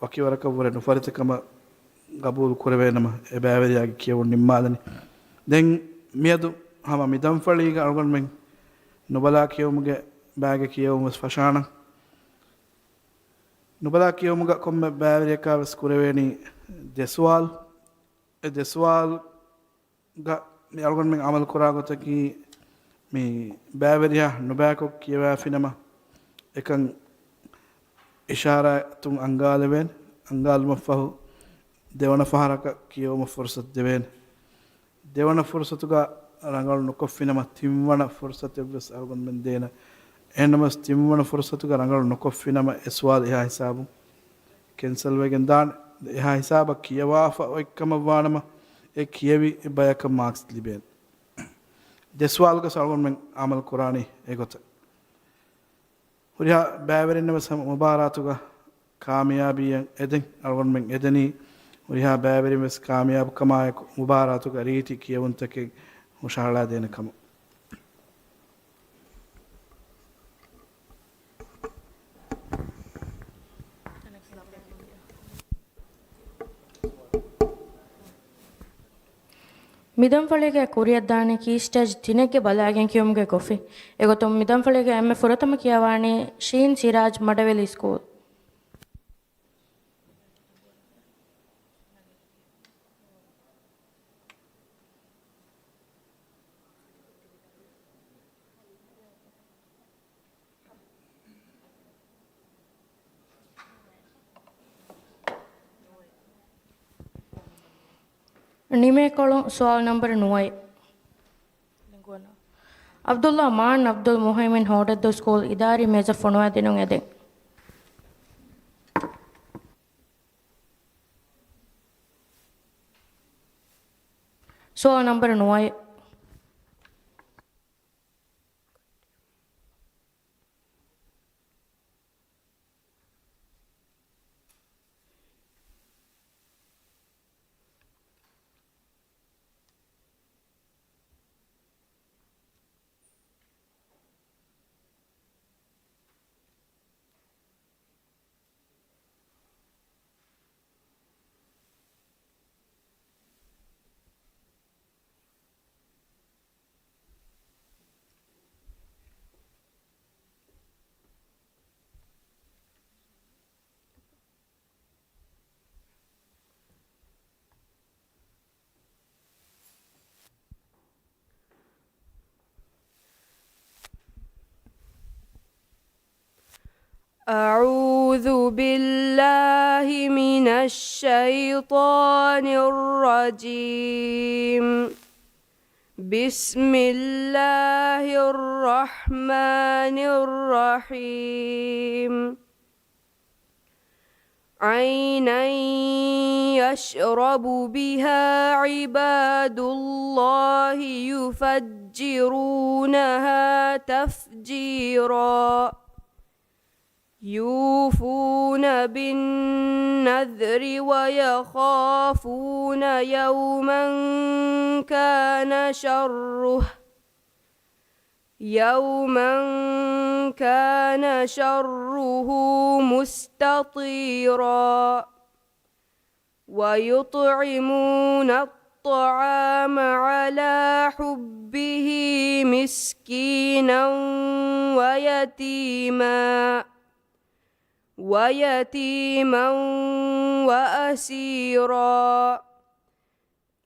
wakiwarakavure nufaritakama qabul kurwenama e bæveriyaage kiyawun nimmadani den miyadu hama midan faliga algon men nubala kiyawmuge baage kiyawmus fashana nubala kiyawmuga komme bæveriyakaves kurweni deswal e deswal ga mi algon men amal kuragotaki mi bæveriya nubako kiyawa finama ekan ishara tun angaleven angal mafahu devana faharaka kiyoma fursat deven devana fursatuga rangal nokoffinama timwana fursatebes algon men dena enamas timwana fursatuga rangal nokoffinama eswal eha hisabu cancel wegen dan eha hisaba kiyawafa ekkama wanama e kiyavi bayaka marks liben deswal ga algon men amal qurani egota huriya bæverinama mubaratuga kaamiyabiyan eden algon men edeni huriya bæverimes kaamiyab kama mubaratuga riti kiyawuntake musharala dena kama midam falega kuriyadane ki stage tinege balagen kiyumge kofi egotom midam falega emme furatama kiyawani sheen siraj madaveli school Nime kolon soal number 9 Abdullah Man Abdul Muhaimin Hodat the school idari meza fonwa dinung eden soal number 9 أعوذ بالله من الشيطان الرجيم بسم الله الرحمن الرحيم عينا يشرب بها عباد الله يفجرونها تفجيرا يوفون بالنذر ويخافون يوما كان شره مستطيرا ويطعمون الطعام على حبه مسكينا ويتيما وأسيرا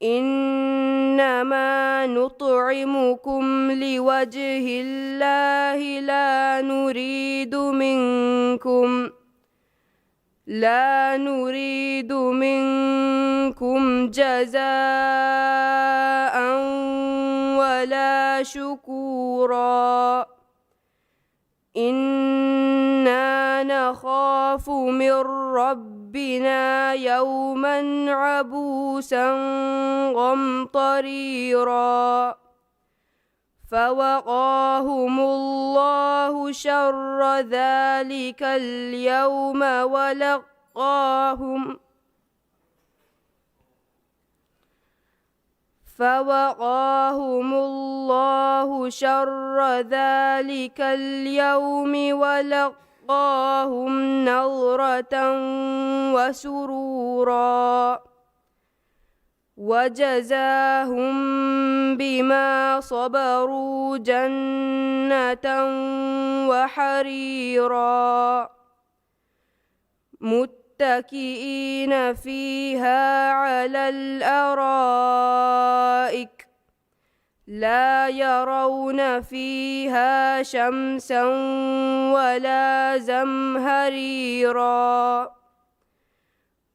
إنما نطعمكم لوجه الله لا نريد منكم جزاء ولا شكورا إنا نخاف من ربنا يوما عبوسا قمطريرا فوقاهم الله شر ذلك اليوم ولقاهم نضرة وسرورا وجزاهم بما صبروا جنة وحريرا متكئين فيها على الأرائك لا يرون فيها شمسا ولا زمهريرا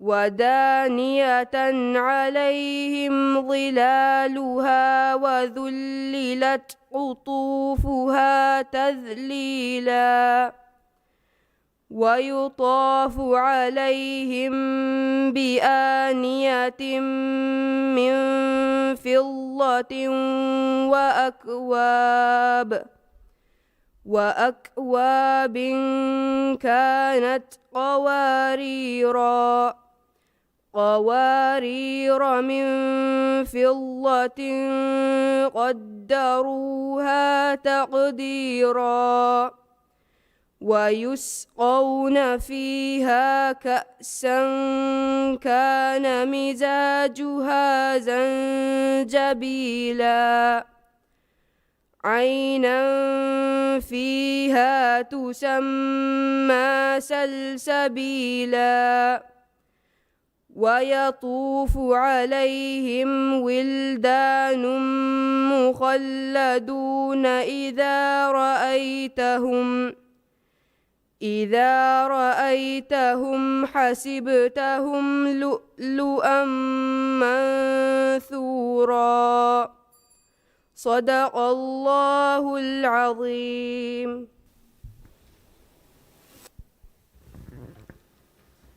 ودانية عليهم ظلالها وذللت قطوفها تذليلا ويطاف عليهم بآنية من فضة وأكواب كانت قوارير من فضة قدروها تقديرا ويسقون فيها كأسا كان مزاجها زنجبيلا عينا فيها تسمى سلسبيلا ويطوف عليهم ولدان مخلدون إذا رأيتهم حسبتهم لؤلؤا منثورا صدق الله العظيم.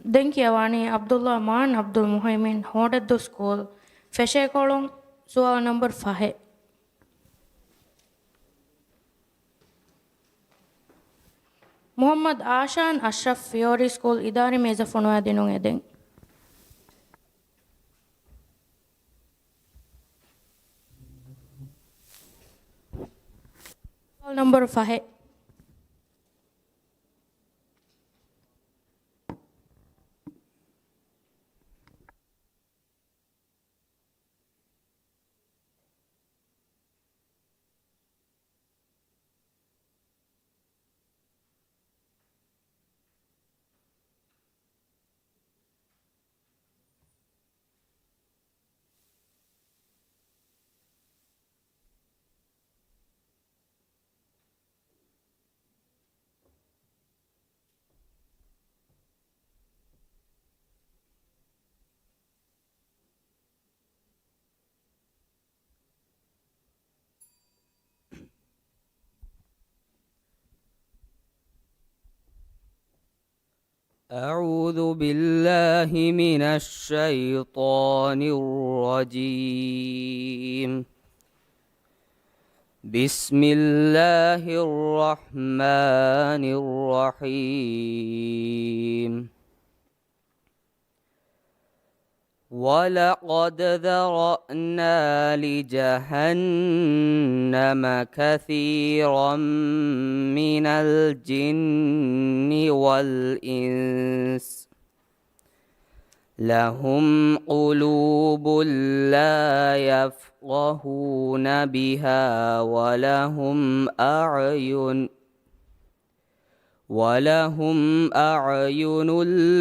Denkiawani Abdullah Man Abdul Muhaimin haunted the school. Feshe kolong sual number 5. Muhammad Ashan Ashraf Fiori School Idari Meza Fonwa Dinung Edeng. Sual number 5. أعوذ بالله من الشيطان الرجيم. بسم الله الرحمن الرحيم. ولقد ذرأنا لجهنم كثيرا من الجن والإنس لهم قلوب لا يفقهون بها ولهم أعين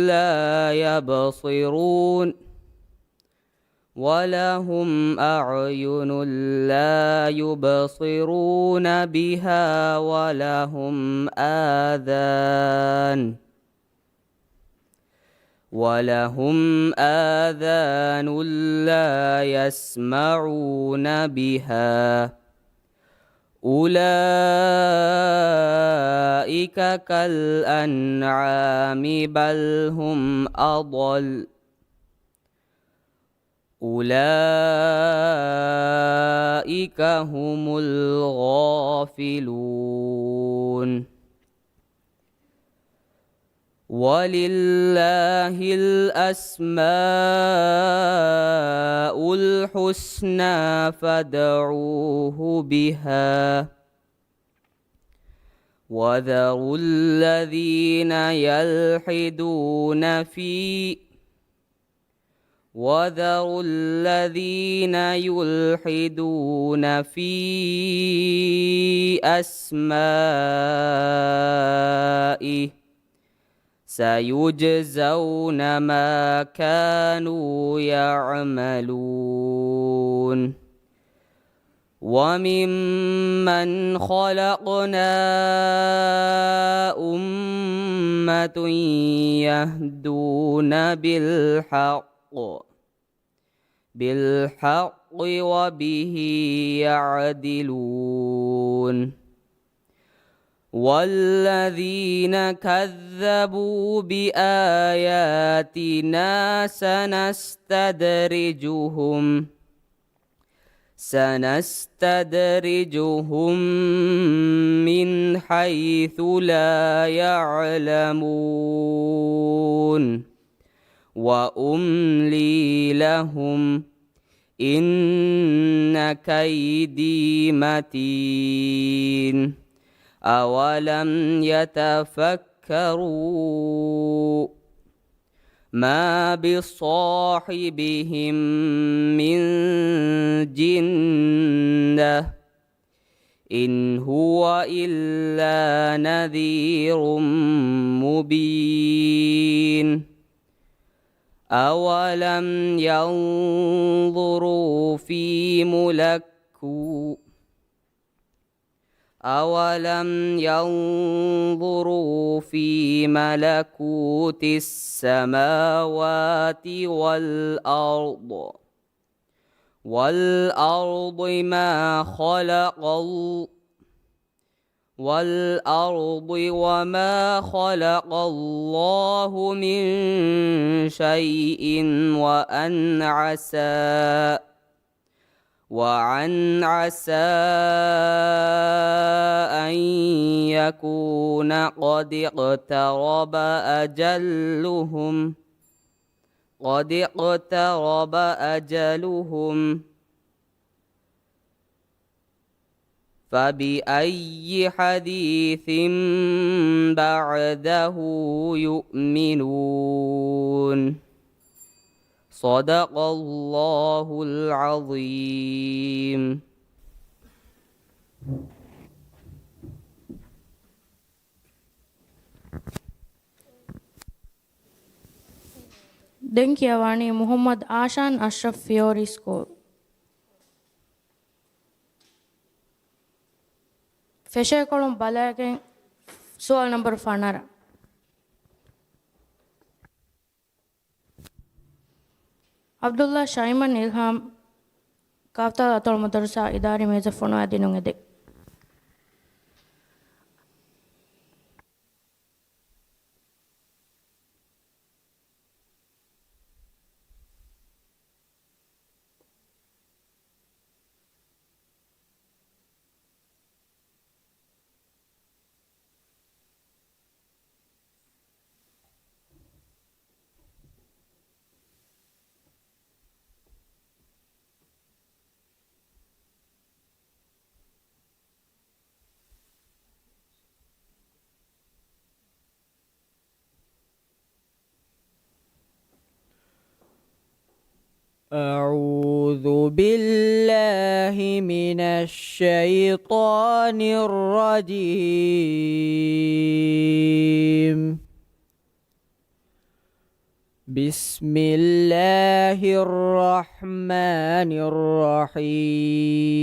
لا يبصرون ولهم أعين لا يبصرون بها ولهم آذان لا يسمعون بها أولئك كالأنعام بل هم أضل أولئك هم الغافلون ولله الأسماء الحسنى فادعوه بها وذروا الذين يلحدون في أسمائه سيجزون ما كانوا يعملون وممن خلقنا أمة يهدون بالحق وبه يعدلون والذين كذبوا بآياتنا سنستدرجهم من حيث لا يعلمون وأملي لهم إن كيدي متين أولم يتفكروا ما بصاحبهم من جنة إن هو إلا نذير مبين أولم ينظروا في ملكوت السماوات والأرض وما خلق الله من شيء وأن عسى أن يكون قد اقترب أجلهم فبأي حديث بعده يؤمنون صدق الله العظيم. Denkiawani Muhammad Ashan Ashraf Fiori School. Feshekolum Balagan Soal number Fanara. Abdullah Shaiman Ilham Kafta Atol Madrasa Idari Mezafono Adinungede. أعوذ بالله من الشيطان الرجيم. بسم الله الرحمن الرحيم.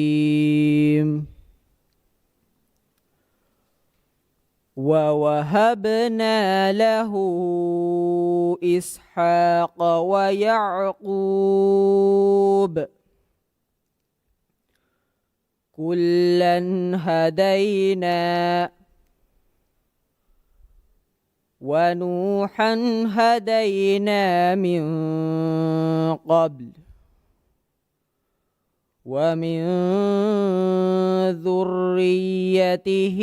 ووهبنا له إسحاق ويعقوب كلا هدينا ونوحا هدينا من قبل ومن ذريته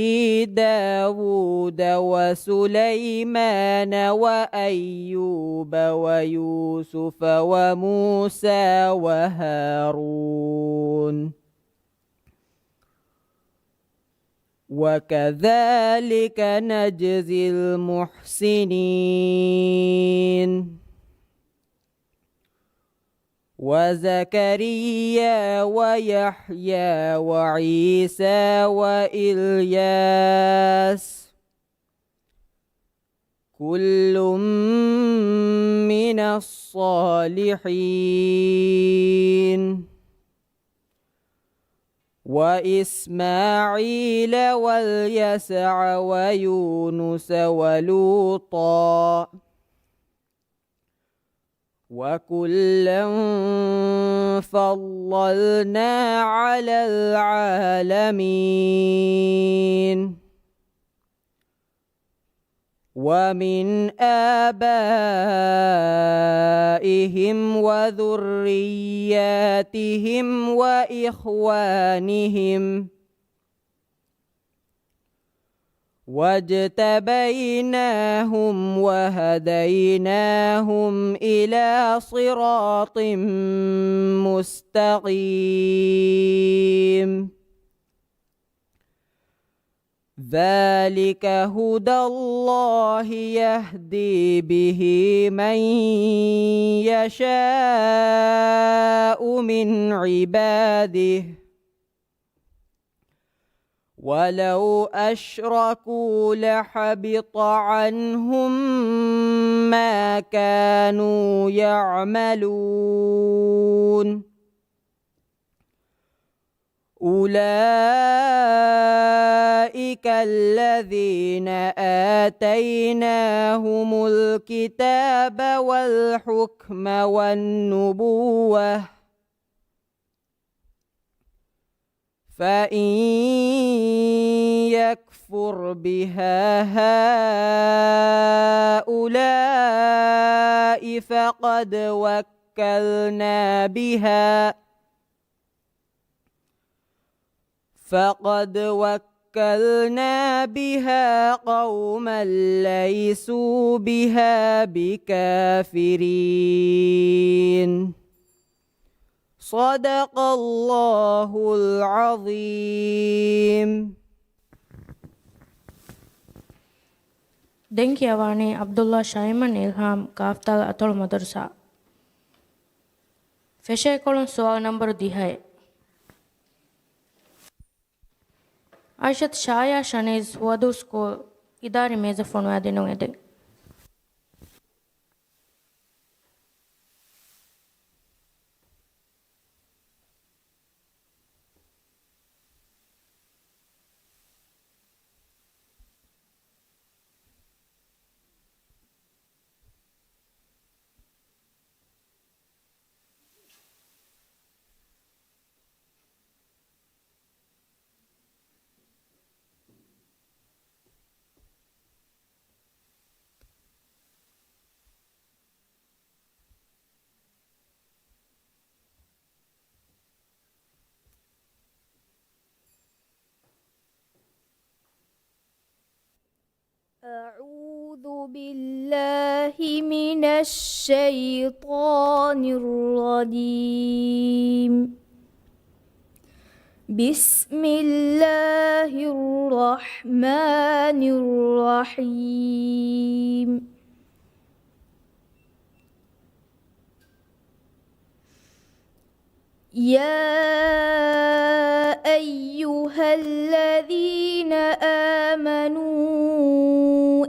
داود وسليمان وأيوب ويوسف وموسى وهارون وكذلك نجزي المحسنين وزكريا ويحيى وعيسى وإلياس كل من الصالحين وإسماعيل واليسع ويونس ولوطا وكلا فضلنا على العالمين ومن آبائهم وذرياتهم وإخوانهم واجتبيناهم وهديناهم إلى صراط مستقيم ذلك هدى الله يهدي به من يشاء من عباده ولو أشركوا لحبط عنهم ما كانوا يعملون أولئك الذين آتيناهم الكتاب والحكم والنبوة فإن يكفر بها هؤلاء فقد وكلنا بها قوما ليسوا بها بكافرين صدق الله العظيم. Denkiawani Abdullah Shaiman Ilham Kaftal Atol Madrasa. Feshe kolon soal number 10. Aishat Shaya Shaniz Wadu School Idari Meza Fonwadinung Ede. أعوذ بالله من الشيطان الرجيم. بسم الله الرحمن الرحيم. يا أيها الذين آمنوا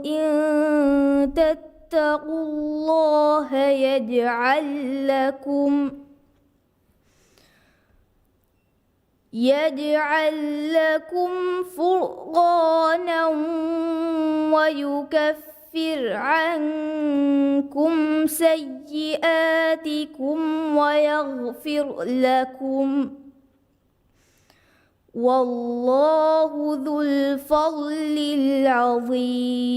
إن تتقوا الله يجعل لكم فرقانا ويكفر عنكم سيئاتكم ويغفر لكم والله ذو الفضل العظيم.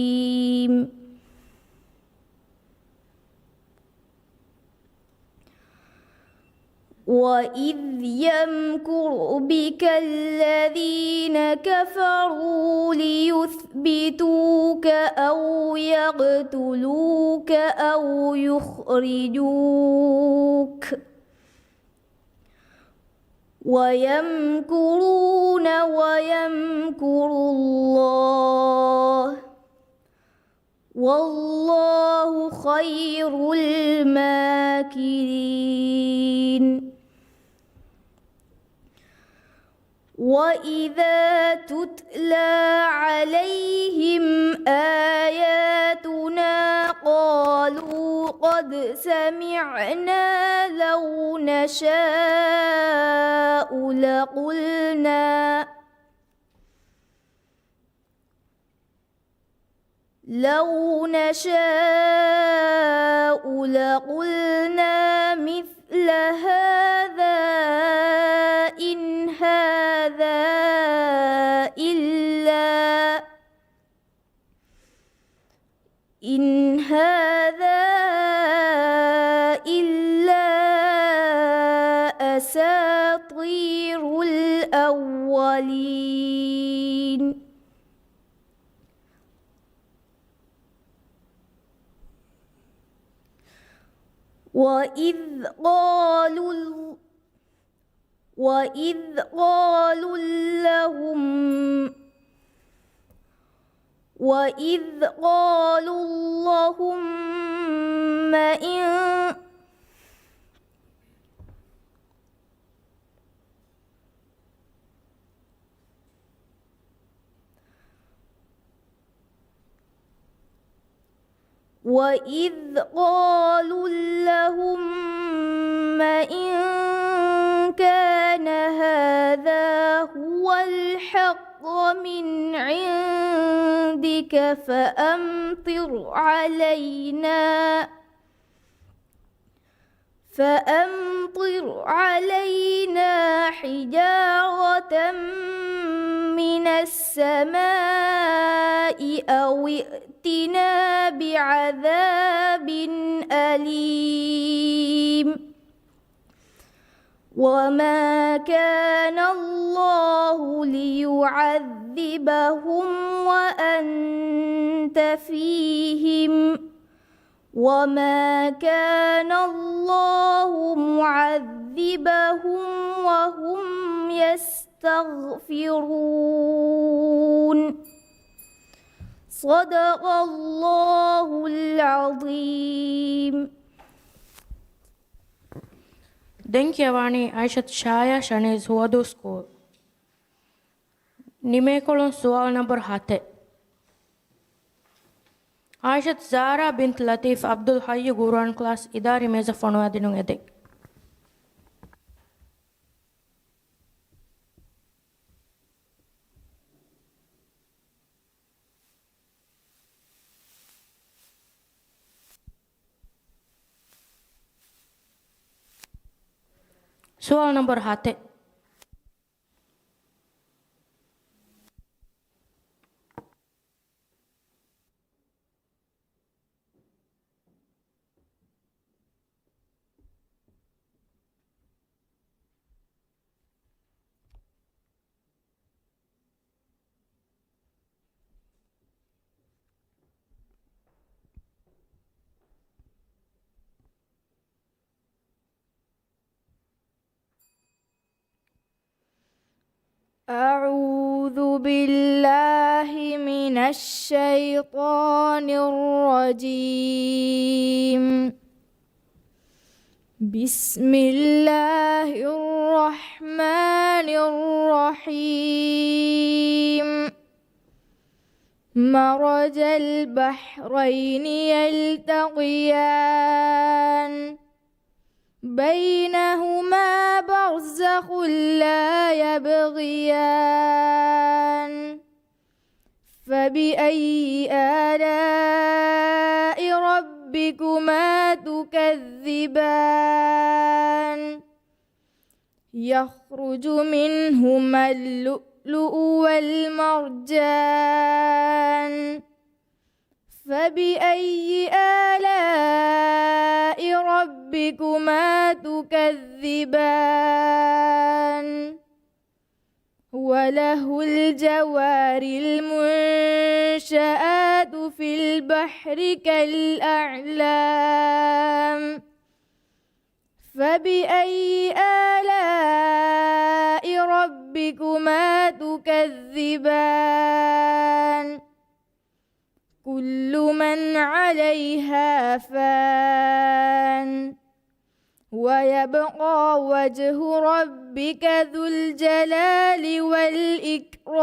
وإذ يمكر بك الذين كفروا ليثبتوك أو يقتلوك أو يخرجوك ويمكرون ويمكر الله والله خير الماكرين. وإذا تتلى عليهم آياتنا قالوا قد سمعنا لو نشاء لقلنا مثل هذا إن هذا إلا أساطير الأولين. وإذ قالوا اللهم إن كان هذا هو الحق من عندك فأمطر علينا حجارة من السماء أو ائتنا بعذاب أليم. وما كان الله ليعذبهم وأنت فيهم وما كان الله معذبهم وهم يستغفرون. صدق الله العظيم. Denkjavani Aishat Shaya Shaniz Huadu School. Nimekolon Sual number 7. Aishat Zara bint Latif Abdul Hayy Quran class Idari Meza Fonwadinung Edek. Soal number 7. أعوذ بالله من الشيطان الرجيم. بسم الله الرحمن الرحيم. مرج البحرين يلتقيان بينهما برزخ لا يبغيان فبأي آلاء ربكما تكذبان يخرج منهما اللؤلؤ والمرجان فبأي آلاء ربكما تكذبان وله الجوار المنشآت في البحر كالأعلام فبأي آلاء ربكما تكذبان كل من عليها فان ويبقى وجه ربك ذو الجلال والإكرام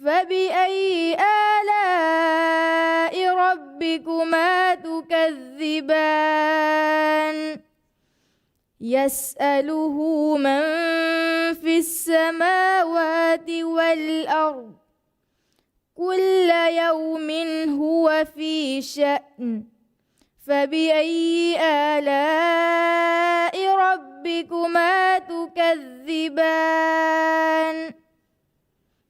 فبأي آلاء ربكما تكذبان يسأله من في السماوات والأرض كل يوم هو في شأن فبأي آلاء ربكما تكذبان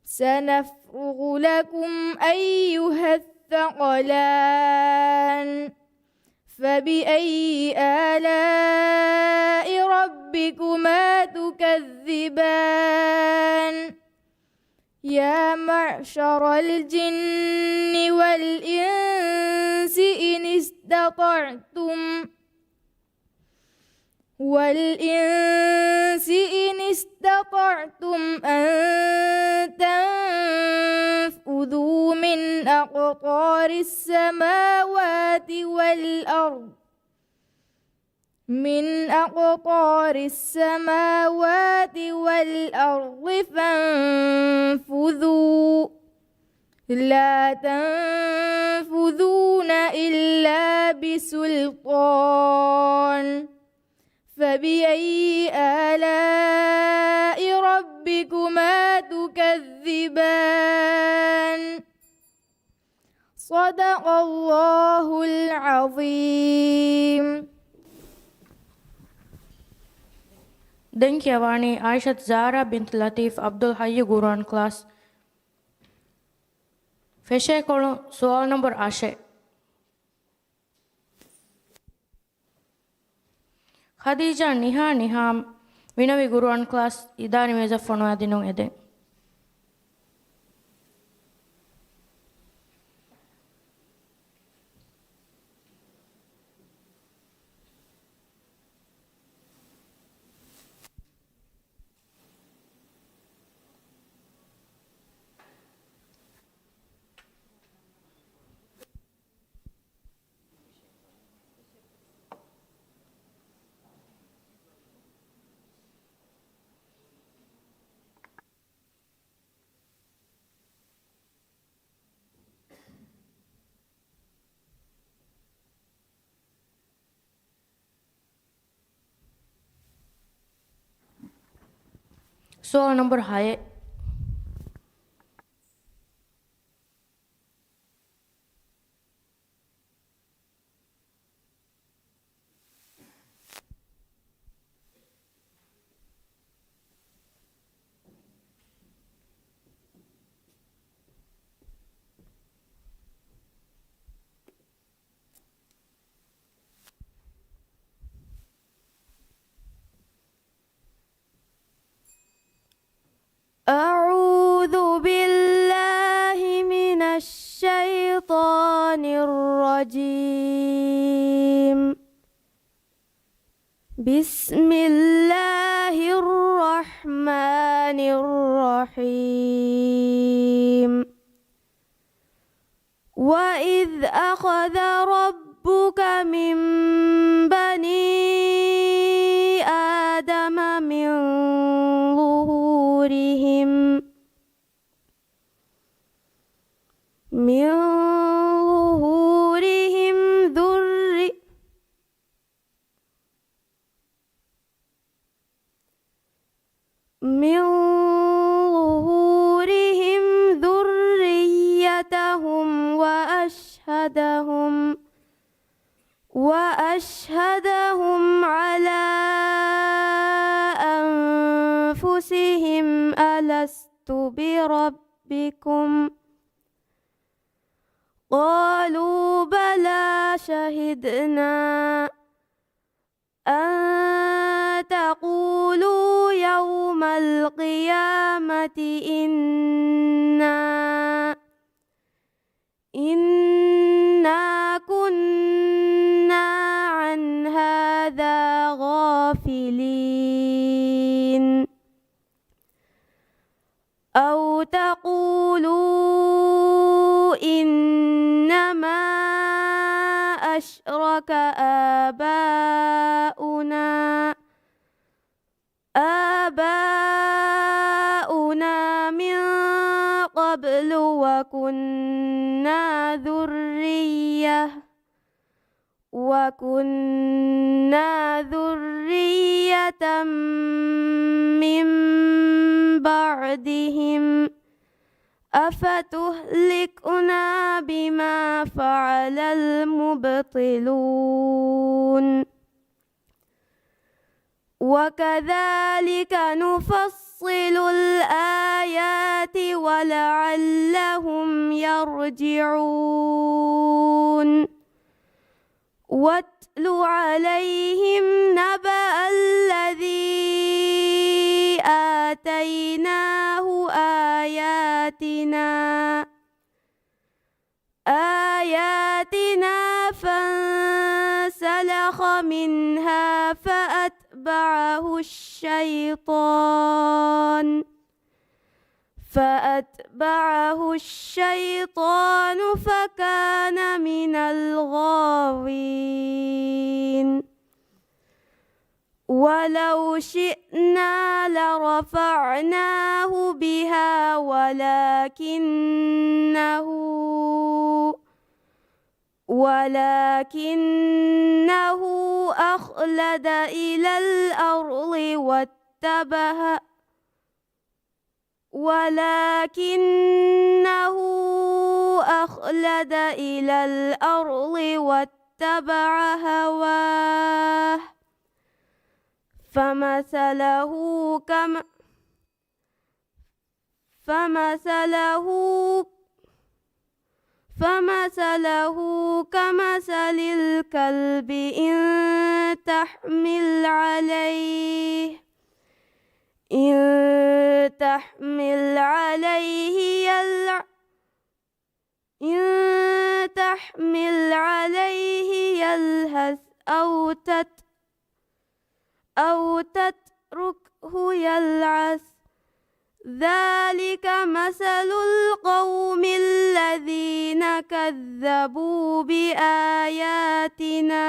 سنفرغ لكم أيها الثقلان فبأي آلاء ربكما تكذبان يا معشر الجن والإنس إن استطعتم أن تنفذوا من أقطار السماوات والأرض فانفذوا لا تنفذون إلا بسلطان فبأي آلاء ربكما تكذبان صدق الله العظيم. Denkiawani Aishat Zara bint Latif Abdul Hayy Quran class. Feshe kolu soal number 8. Khadija Niham Vinavi Quran class idani meza fono adinung ede. Soal number 6. أعوذ بالله من الشيطان الرجيم بسم الله الرحمن الرحيم وإذ أخذ ربك من بني آدم من ظهورهم ذريتهم وأشهدهم على أنفسهم ألست بربكم قالوا بلى شهدنا أن تقولوا يوم القيامة إنا كنا عن أشرك آباؤنا من قبل وكنا ذرية من بعدهم أفتهلكنا بما فعل المبطلون وكذلك نفصل الآيات ولعلهم يرجعون واتل عليهم نبأ الذي آتيناه آياتنا فانسلخ منها فأتبعه الشيطان فكان من الغاوين ولو شئنا لرفعناه بها ولكنه أخلد إلى الأرض واتبع هواه فمثله كمثل الكلب إن تحمل عليه يلهث أو تتركه يلعث ذلك مثل القوم الذين كذبوا بآياتنا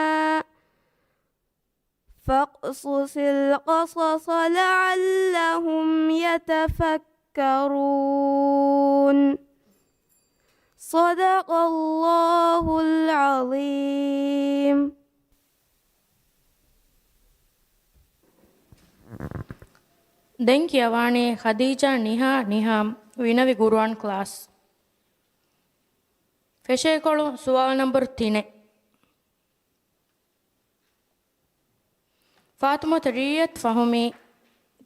فاقصص القصص لعلهم يتفكرون صدق الله العظيم. දැන් කියවානේ ඛදීජා නිහාම් විනවි ගුරුවන් ක්ලාස් ෆෙෂේකොළු සුවාල් නම්බර් 3 ಫಾತಿಮಾ ರಿಯತ್ ಫಹುಮಿ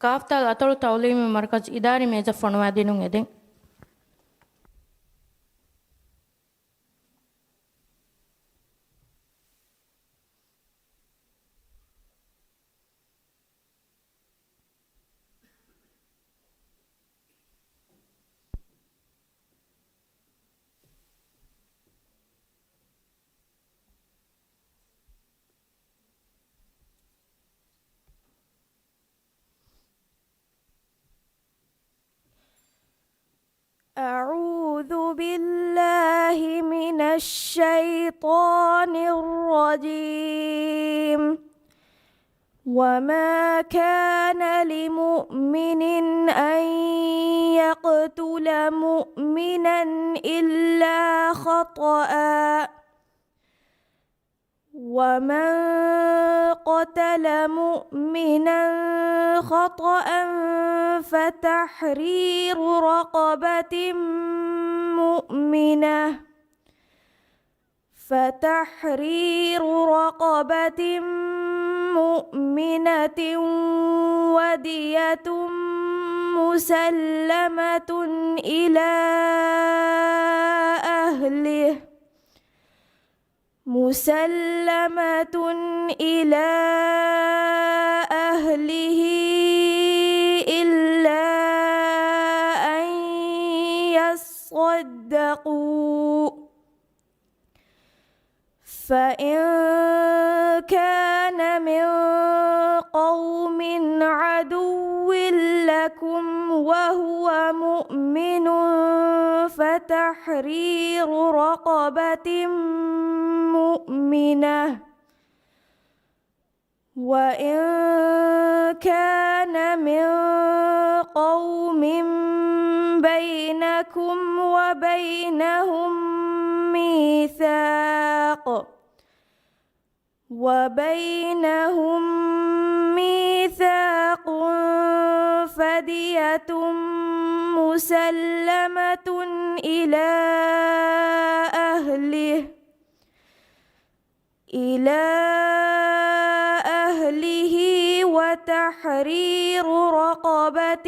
ಕಾಫ್ತಾಲ್ ಅತಳು ತೌಲೀಮಿ ಮರ್ಕಜ್ ಇದಾರಿ ಮೇಜ ಫೊಣವಾದಿನುಂ ಎದೆಂ أعوذ بالله من الشيطان الرجيم. وما كان لمؤمن أن يقتل مؤمنا إلا خطأ ومن قتل مؤمنا خطأ فتحرير رقبة مؤمنة ودية مسلمة إلى أهله إلا أن يصدقوا فإن كان من قوم عدو لكم وهو مؤمن فتحرير رقبة مؤمنة وإن كان من قوم بينكم وبينهم ميثاق فدية مسلمة إلى أهله وتحرير رقبة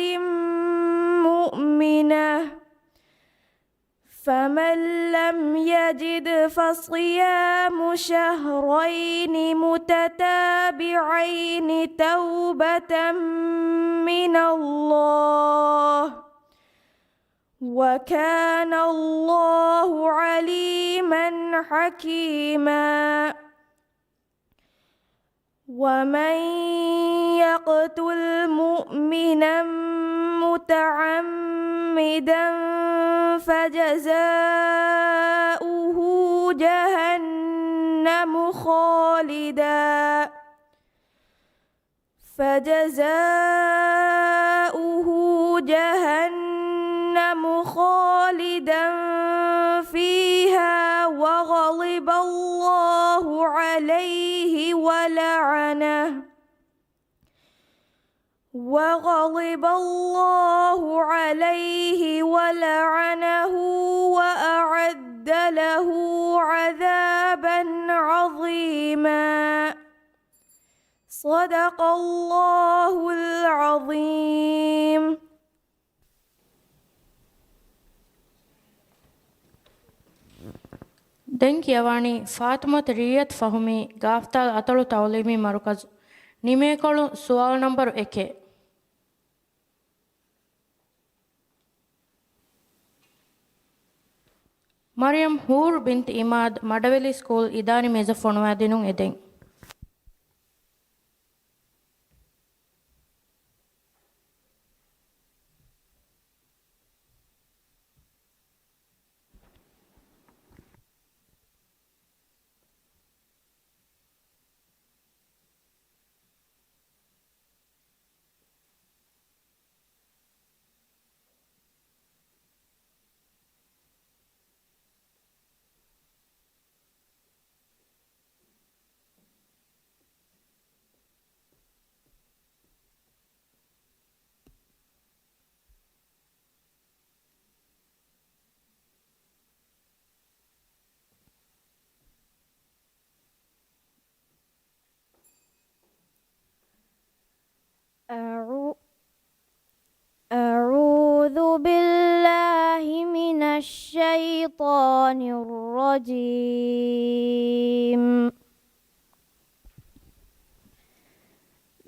مؤمنة فمن لم يجد فصيام شهرين متتابعين توبة من الله وكان الله عليما حكيما ومن يقتل مؤمنا متعمدا فجزاؤه جهنم خالدا فيها وغضب الله عليه ولعنه وأعد له عذابا عظيما صدق الله العظيم. දැන් කියවානි ෆාතිමත් රියත් ෆහුමි ගාෆ්තාල් අතලු තවලීමි මරුකස් නිමේකොළු සුවාල් නම්බර් 1 මරියම් හූර් බින්ත් ඉමාද් මඩවැලි ස්කූල් ඉදානි මේස ෆොනුවා දිනුන් එදෙන් أعوذ بالله من الشيطان الرجيم.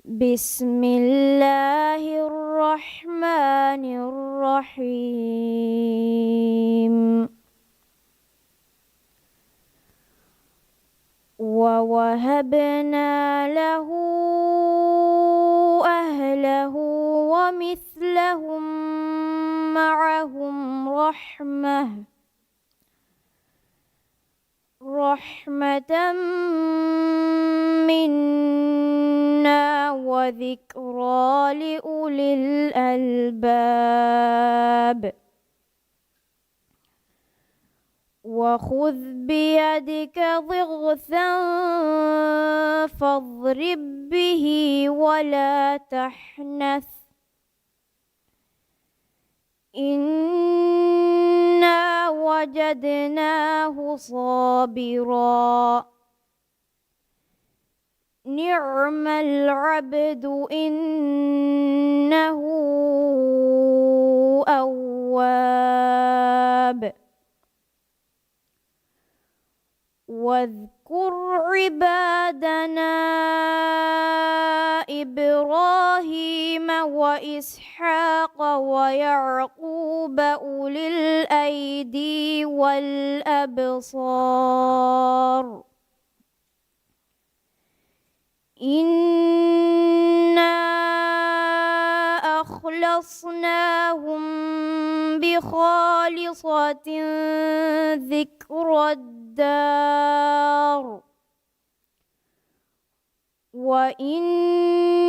بسم الله الرحمن الرحيم. ووهبنا له أهله ومثلهم معهم رحمة منا وذكرى لأولي الألباب. وخذ بيدك ضغثا فاضرب به ولا تحنث إنا وجدناه صابرا نعم العبد إنه أواب. واذكر عبادنا إبراهيم وإسحاق ويعقوب أولي الأيدي والأبصار إنا أخلصناهم بخالصة ذكر الدار وإنهم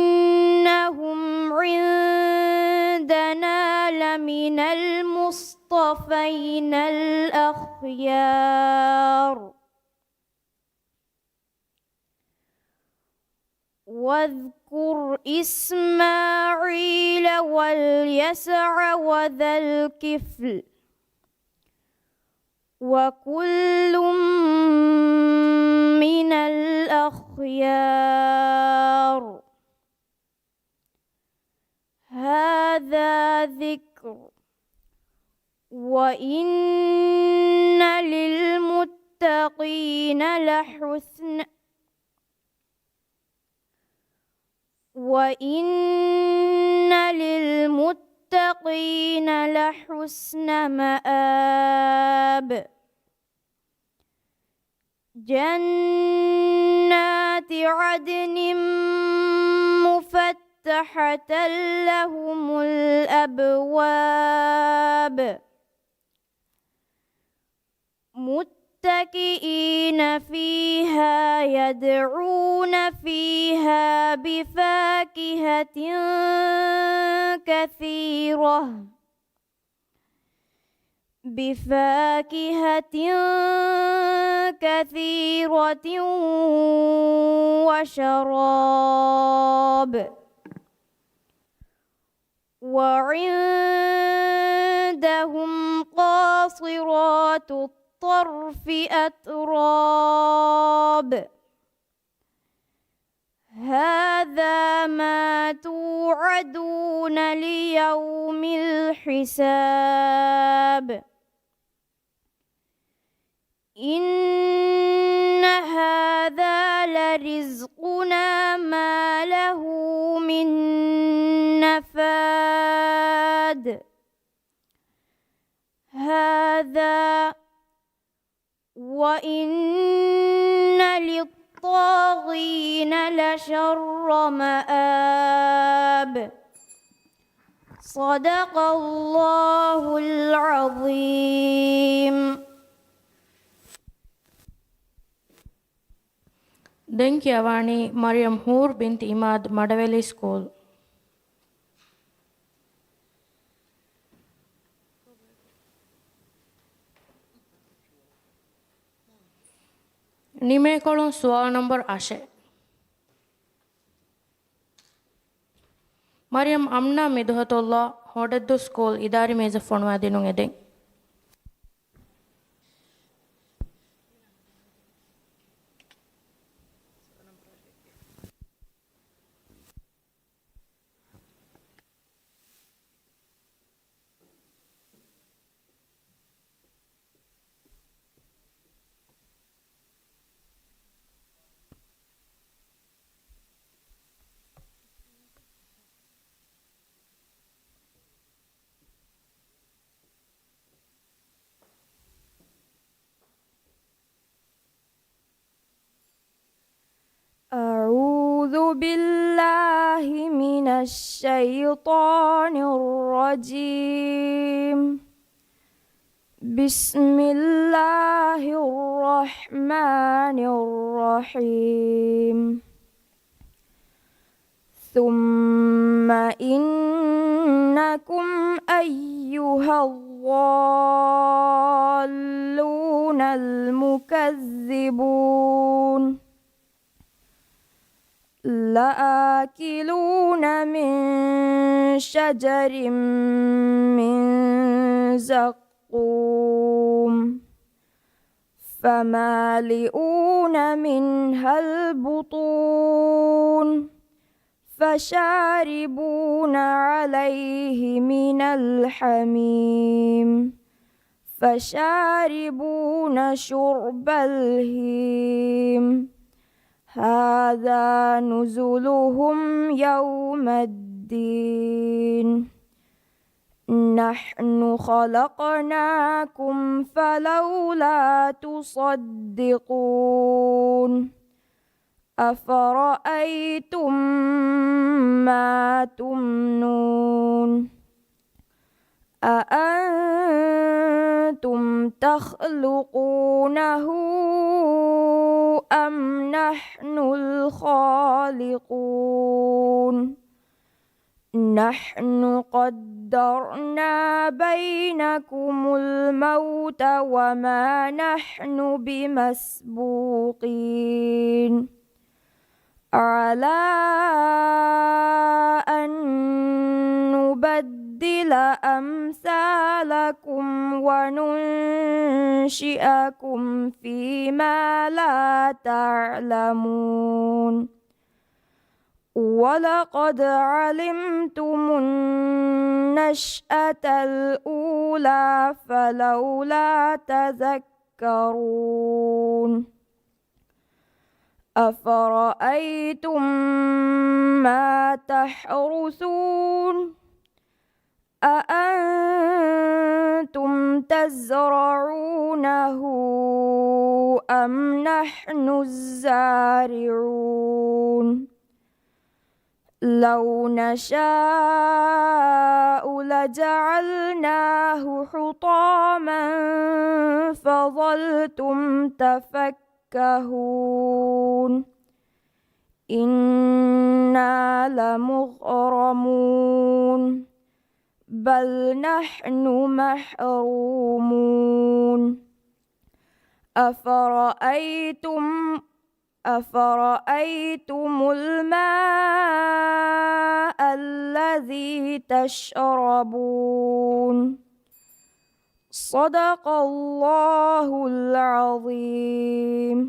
عندنا لمن المصطفين الأخيار واذكر إسماعيل واليسع وذا الكفل وكل من الأخيار هذا ذكر وإن للمتقين لحسن مآب جنات عدن مفتحة لهم الأبواب متكئين فيها يدعون فيها بفاكهة كثيرة وشراب وعندهم قاصرات الطرف أتراب هذا ما توعدون ليوم الحساب إن هذا لرزقنا ما له من نفاد هذا وإن للطاغين لشر مآب صدق الله العظيم. Denkiawani Mariam Hoor bint Imad Madaveli School. Nimekolon sual number 8. Mariam Amna Midhatullah Hodaddu School Idari Meza Fonwa Dinung Edeng. أعوذ بالله من الشيطان الرجيم بسم الله الرحمن الرحيم ثم إنكم أيها الضالون المكذبون لآكلون من شجر من زقوم فمالئون منها البطون فشاربون عليه من الحميم فشاربون شرب الهيم هذا نزلهم يوم الدين نحن خلقناكم فلولا تصدقون أفرأيتم ما تمنون أأنتم تخلقونه أم نحن الخالقون نحن قدرنا بينكم الموت وما نحن بمسبوقين على أن نبدل أمثالكم وننشئكم فيما لا تعلمون ولقد علمتم النشأة الأولى فلولا تذكرون أفرأيتم ما تحرثون أأنتم تزرعونه أم نحن الزارعون لو نشاء لجعلناه حطاما فظلتم تفكهون إنا لمغرمون بل نحن محرومون أفرأيتم الماء الذي تشربون صدق الله العظيم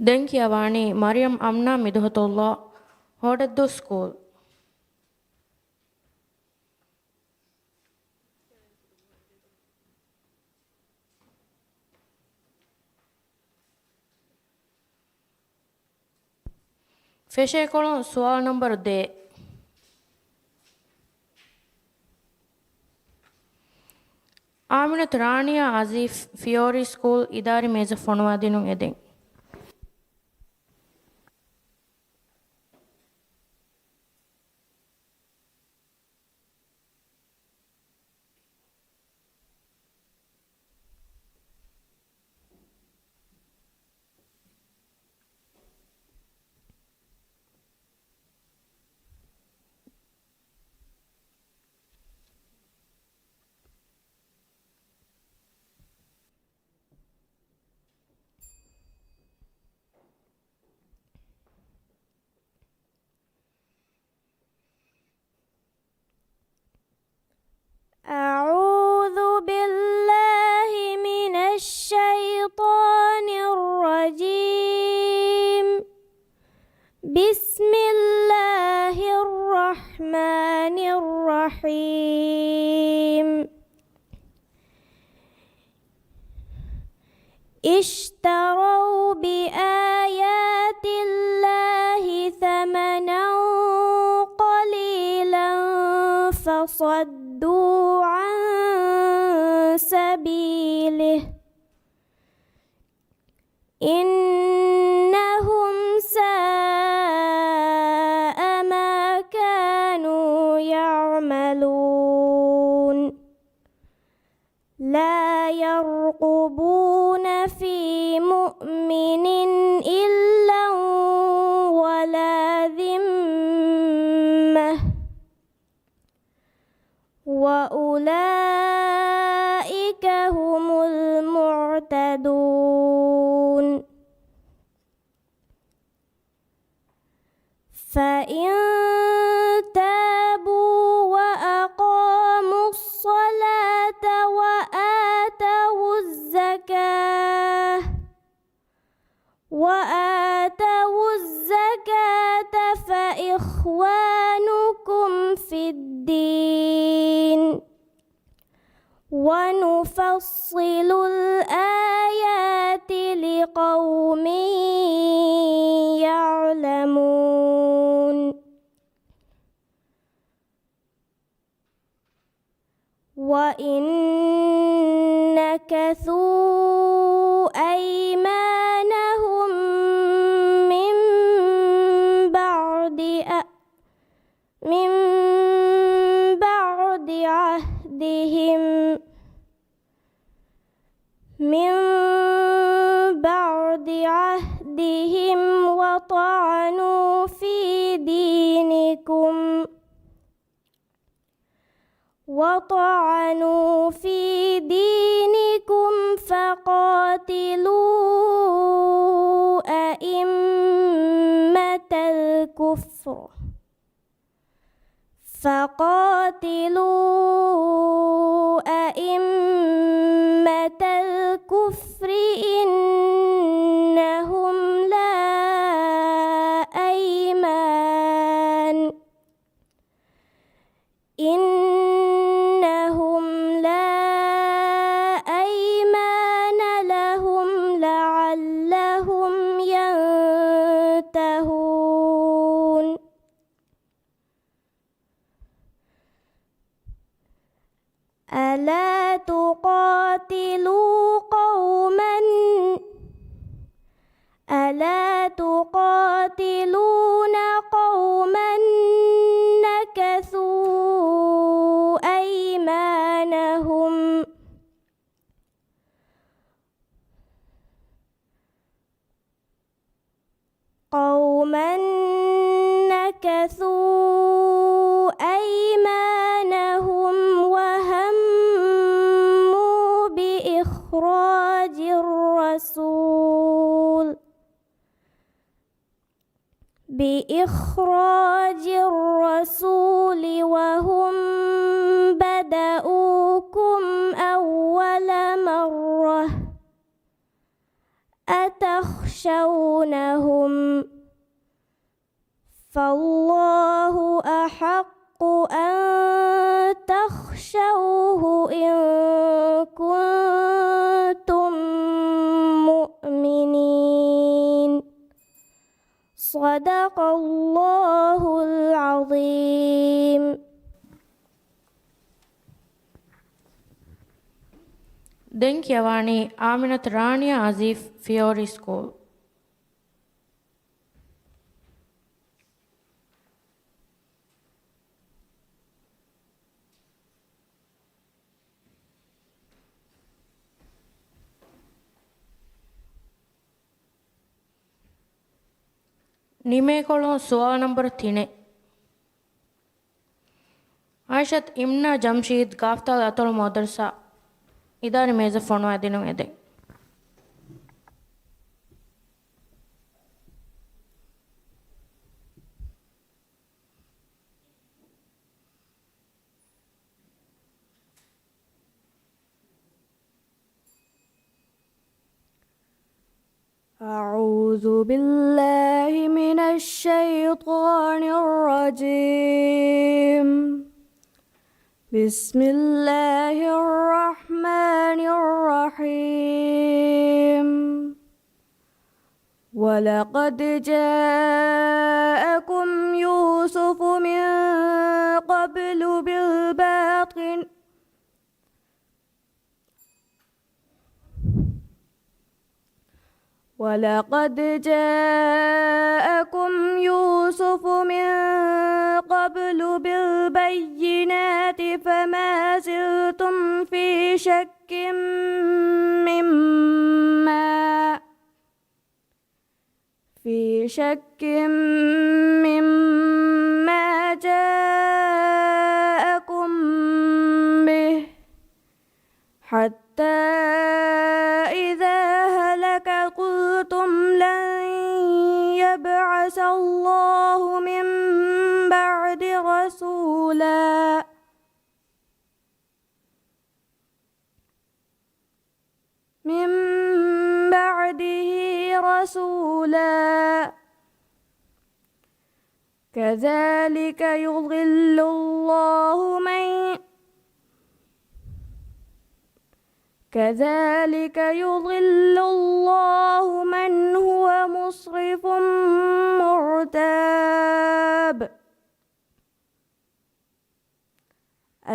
ದೆಂಕಿಯವಾಣಿ ಮರಿಯಂ ಅಮ್ನಾ ಮಿದುಹತುಲ್ಲಾ ಹೊಡೆದ್ದು ಸ್ಕೂಲ್ ಫೆಶೇಕೊಳು ಸುವಾಲ್ ನಂಬರ್ ದೇ ಆಮಿನತ್ ರಾಣಿಯಾ ಅಜೀಫ್ ಫಿಯೋರಿ ಸ್ಕೂಲ್ ಇದಾರಿ ಮೇಜ ಫೊಣುವಾದಿನು ಎದೆಂ أعوذ بالله من الشيطان الرجيم بسم الله الرحمن الرحيم اشتروا بآيات الله ثمنا قليلا فصدوا عن سبيله إنهم ساء ما كانوا يعملون لا يرقبون في مؤمن إلا ولا ذمة وأولئك هم المعتدون فإن تابوا وأقاموا الصلاة وآتوا الزكاة فإخوانكم في الدين ونفصل الآيات لقوم يعلمون وإن نكثوا أيمانهم من بعد بعد عهدهم وطعنوا في دينكم فقاتلوا أئمة الكفر إنهم لا أيمان لهم لعلهم ينتهون ألا تقاتلون قوما نكثوا أيمانهم وهموا بإخراج الرسول وهم بدؤوكم أول مرة أتخشونهم فالله أحق أن تخشوه إن كنتم مؤمنين صدق الله العظيم. දැන් කියවන්නේ ආමිනත් රාණියා අසීෆ් ෆියෝරි ස්කූල්. ನಿಮೇಕೊಳೋ ಸುವಾ ನಂಬರ್ 3 ಆಯಿಷತ್ ಇಮ್ನಾ ಜಮ್ಶೀದ್ ಗಾಫ್ತಾ ಅತೊಳ ಮದರ್ಸಾ ಇದಾರಿ ಮೇಜ ಫೋನು ಅದಿನು ಎದೆ أعوذ بالله من الشيطان الرجيم. بسم الله الرحمن الرحيم. ولقد جاءكم يوسف من قبل بالباطن ولقد جاءكم يوسف من قبل بالبينات فما زلتم في شك مما جاءكم به حتى إذا هلك قلتم لن يبعث الله من بعده رسولا كذلك يضل الله من هو مسرف مرتاب.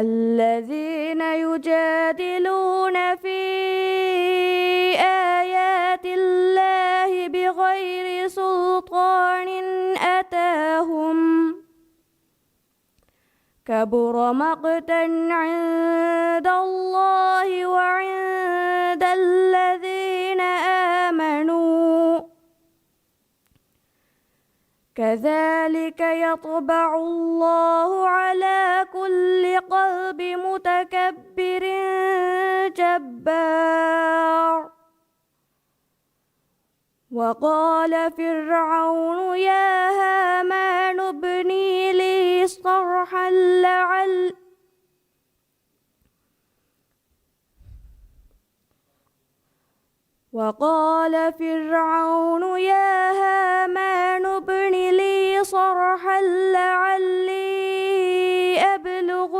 الذين يجادلون في آيات الله بغير سلطان أتاهم كبر مقتا عند الله وعند الذين آمنوا كذلك يطبع الله على كل قلب متكبر جبار. وقال فرعون يا هامان ابني لي صرحا وقال فرعون يا هامان ابن لي صرحا لعلي أبلغ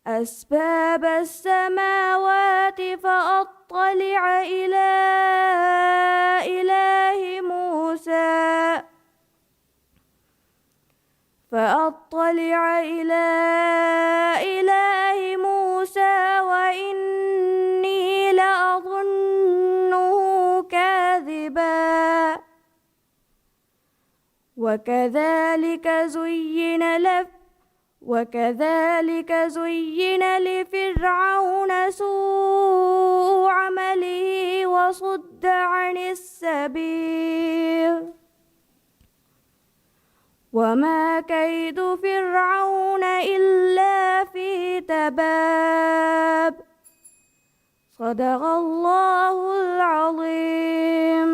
أسباب السماوات فأطلع إلى إله موسى وإني لأظنه كاذبا. وكذلك زين لفرعون سوء عمله وصد عن السبيل وما كيد فرعون إلا في تباب. صدق الله العظيم.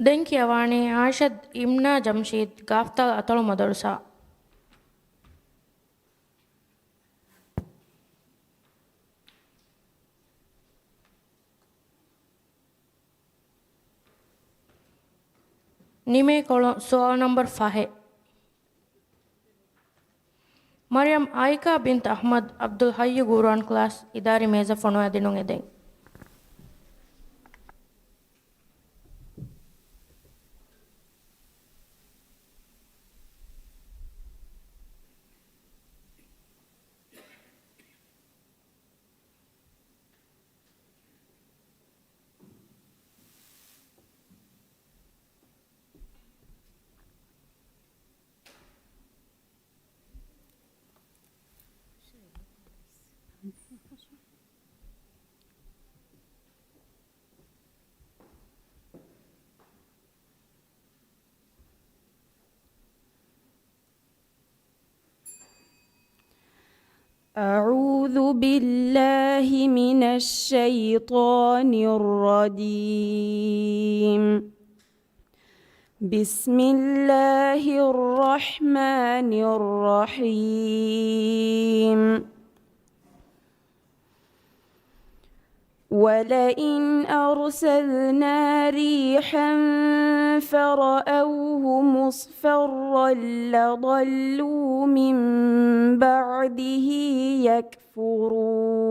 Den කියවානේ ආෂද් ඉම්නා ජම්ෂීද් ගාෆ්තා අතළු මදරසා. නිමේ කොළොන් සුවල් නම්බර් 5. මරියම් ආයිකා බින්ත් අහ්මද් අබ්දුල් හයිය ගුරුවන් ක්ලාස් ඉදාරි මේස ෆොනෝ ඇදිනුන් එදෙන්. أعوذ بالله من الشيطان الرجيم. بسم الله الرحمن الرحيم. ولئن أرسلنا ريحا فرأوه مصفرا لظلوا من بعده يكفرون.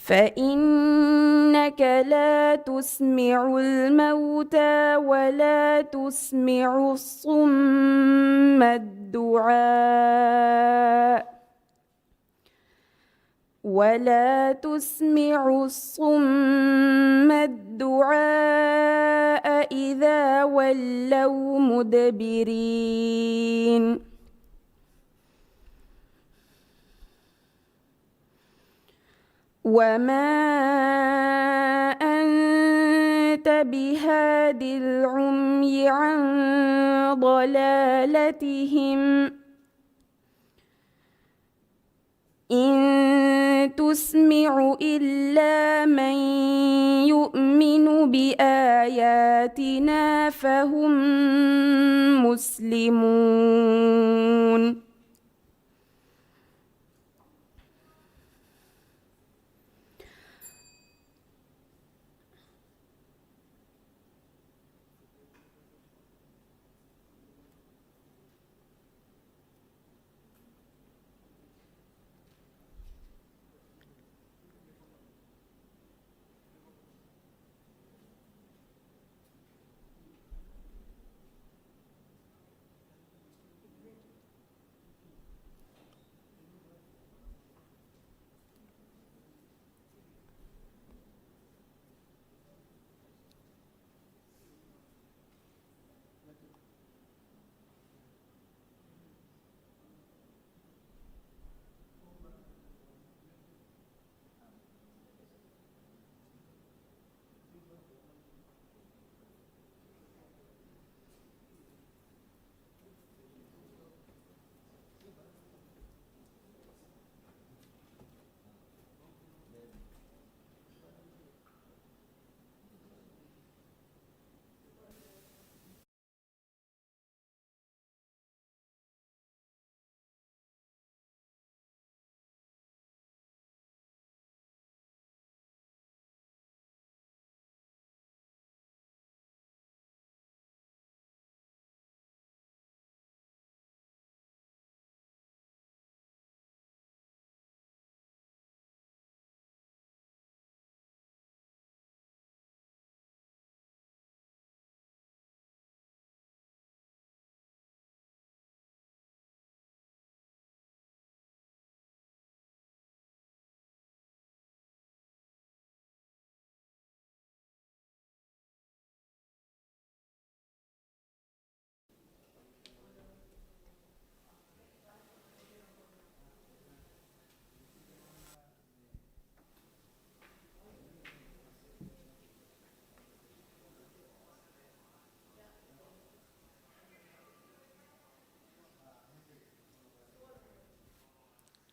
فإنك لا تسمع الموتى ولا تسمع الصم الدعاء إذا ولوا مدبرين. وما أنت بهاد العمي عن ضلالتهم إن تسمع إلا من يؤمن بآياتنا فهم مسلمون.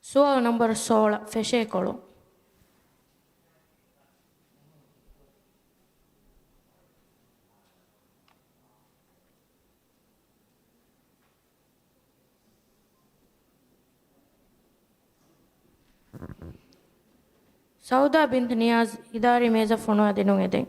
Sual number 16, fececolo. Sauda bint Niyaz idari meza fono adinun eden.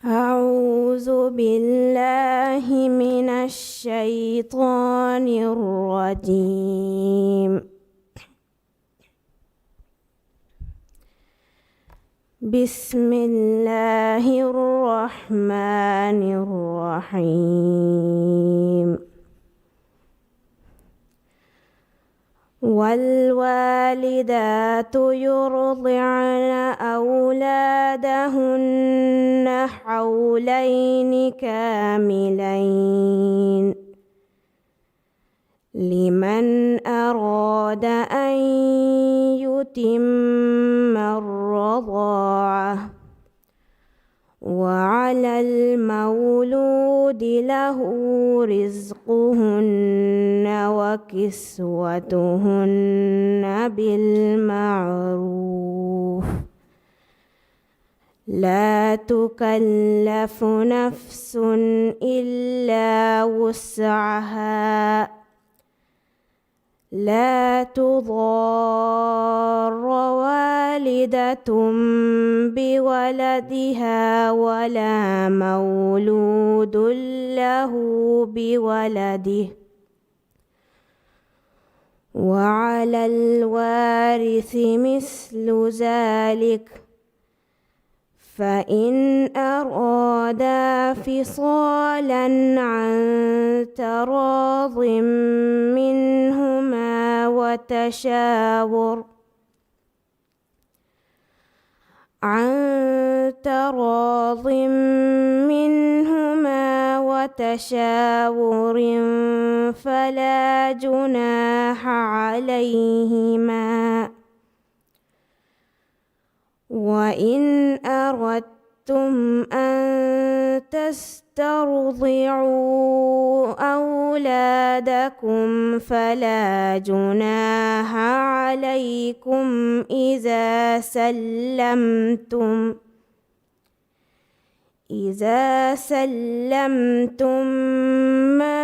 أعوذ بالله من الشيطان الرجيم. بسم الله الرحمن الرحيم. والوالدات يرضعن أولادهن حولين كاملين لمن أراد أن يتم الرضاعة وعلى المولود له رزقهن وكسوتهن بالمعروف لا تكلف نفس إلا وسعها لا تضار والدة بولدها ولا مولود له بولده وعلى الوارث مثل ذلك فإن أرادا فصالا عن تراض منهما وتشاور فلا جناح عليهما وإن أردتم أن تسترضعوا أولادكم فلا جناح عليكم إذا سلمتم ما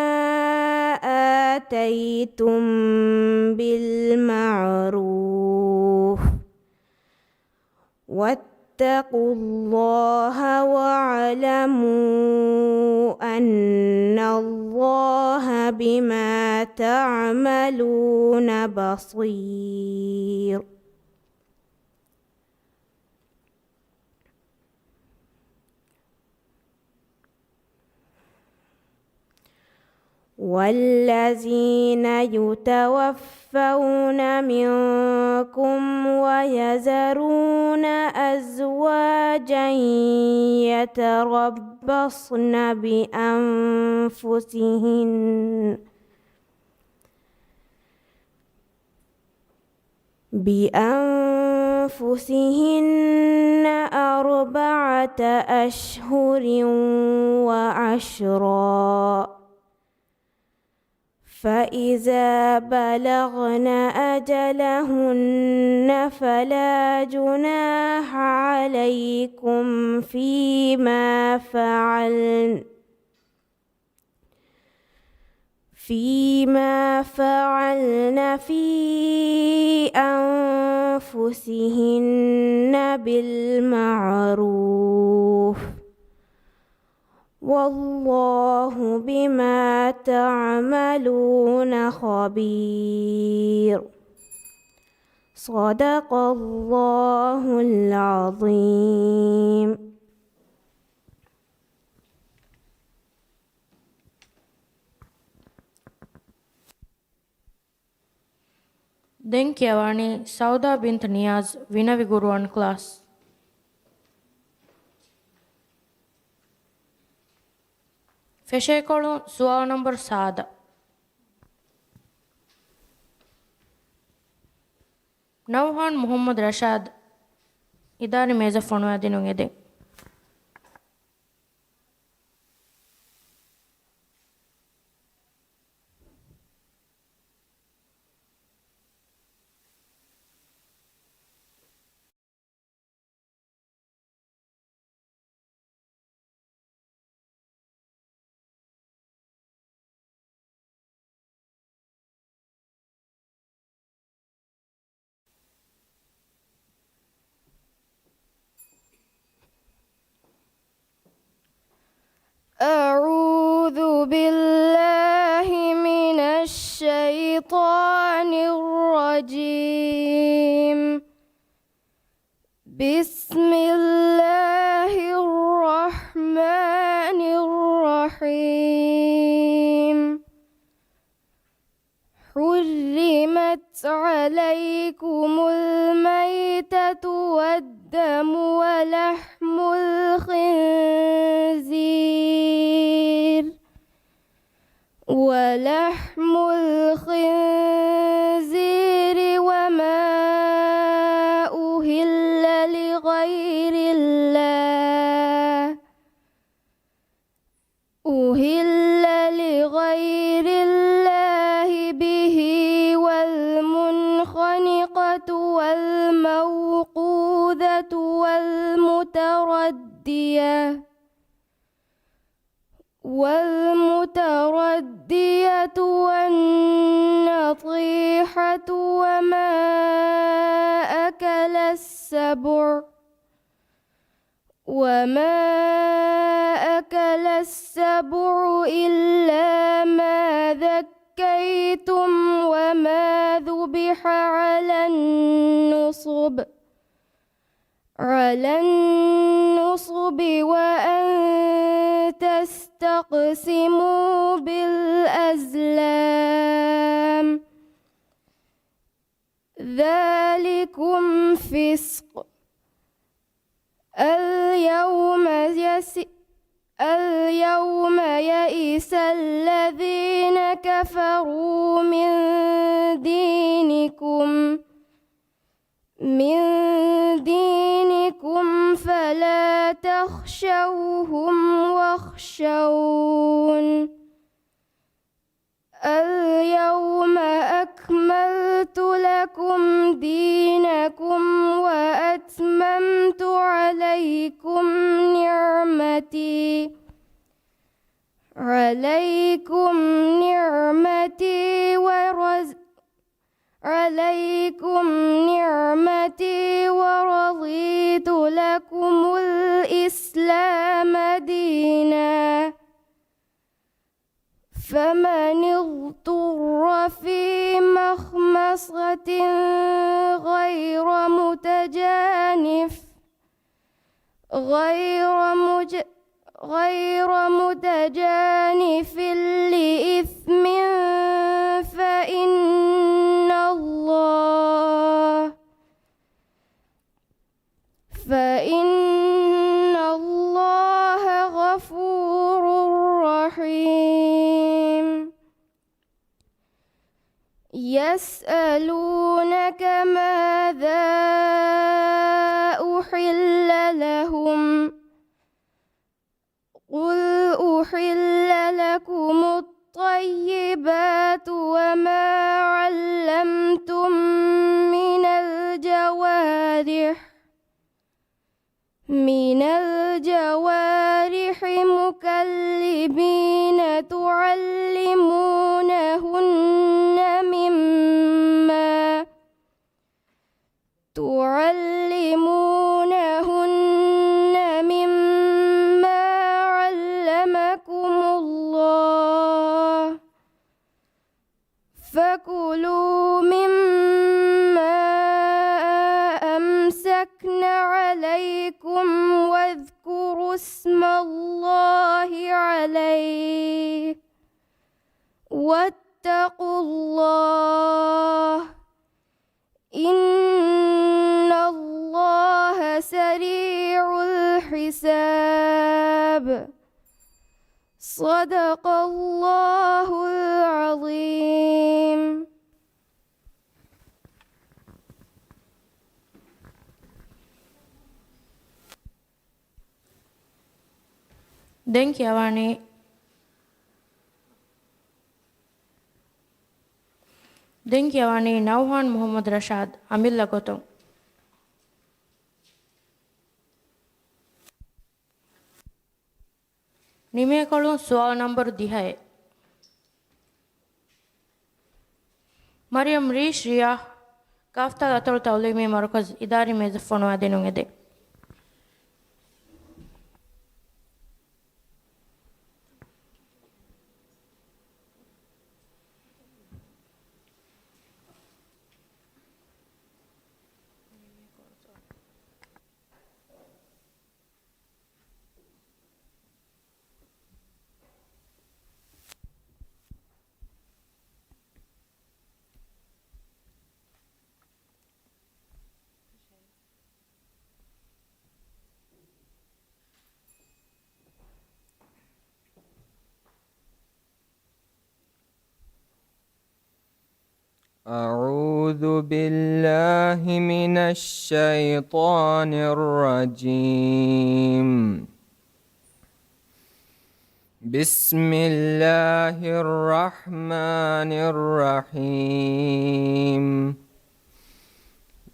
آتيتم بالمعروف واتقوا الله واعلموا أن الله بما تعملون بصير. والذين يتوفون منكم ويذرون أزواجا يتربصن بأنفسهن 4 أشهر وعشرا فإذا بلغن أجلهن فلا جناح عليكم فيما فعلن في أنفسهن بالمعروف والله بما تعملون خبير. صدق الله العظيم. Den Kiawani, Sauda bint Niyaz, Vinavi Guruan class. Fececolo, sual number sada. ನೌಹಾನ್ ಮುಹಮ್ಮದ್ ರಶಾದ್ ಇದಾರಿ ಮೇಜ ಫೊಣುವಾದಿನು ಎದೆ أعوذ بالله من الشيطان الرجيم بسم الله الرحمن الرحيم حرمت عليكم الميتة والدم ولحم الخنزير وما أهل لغير الله به والمنخنقة والموقوذة والمتردية والنطيحة وما أكل السبع إلا ما ذكيتم وما ذبح على النصب وأن تستقسموا بالأزلام ذلكم فسق اليوم يئس الذين كفروا من دينكم فلا تخشوهم واخشون اليوم أكملت لكم دينكم وأتممت عليكم نعمتي ورضيت لكم الإسلام دينا فمن اضطر في مخمصة غير متجانف لإثم فإن الله غفور رحيم يسألونك ماذا أحل لهم قل أحل لكم الطيبات وما علمتم من الجوارح مكلبين تعلمونهن مما علمكم الله فكلوا مما أمسكن عليكم واذكروا اسم الله عليه واتقوا الله إن الله سريع الحساب صدق الله العظيم. දැන් කියවන්නේ නව්හාන් මොහම්මද් රෂාද් අමිල්ලා ගොතොන් නිමේ කොළුන් සුවාල් නම්බරු 10 ಮರಿಯಂ ರೀಶ್ ರಿಯಾ ಕಾಫ್ತಾ ಅತೊಳ ತೌಲೀಮಿ ಮರ್ಕಜ್ ಇದಾರಿ ಮೇಜಫೋನು ಅದೇನು ಎದೆ أعوذ بالله من الشيطان الرجيم بسم الله الرحمن الرحيم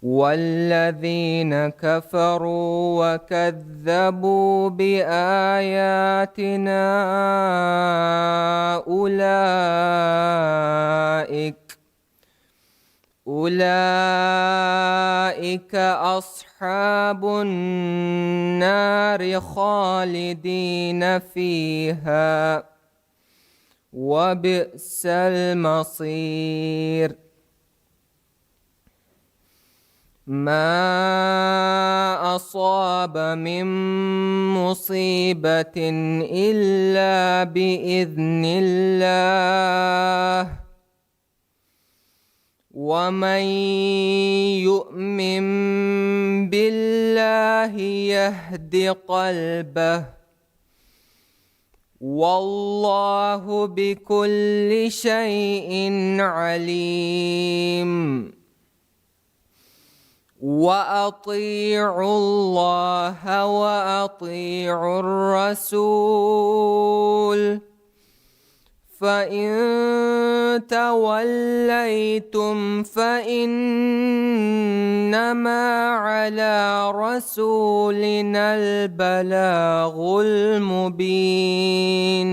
والذين كفروا وكذبوا بآياتنا أولئك أصحاب النار خالدين فيها وبئس المصير ما أصاب من مصيبة إلا بإذن الله ومن يؤمن بالله يهد قلبه والله بكل شيء عليم وأطيعوا الله وأطيعوا الرسول فإن توليتم فإنما على رسولنا البلاغ المبين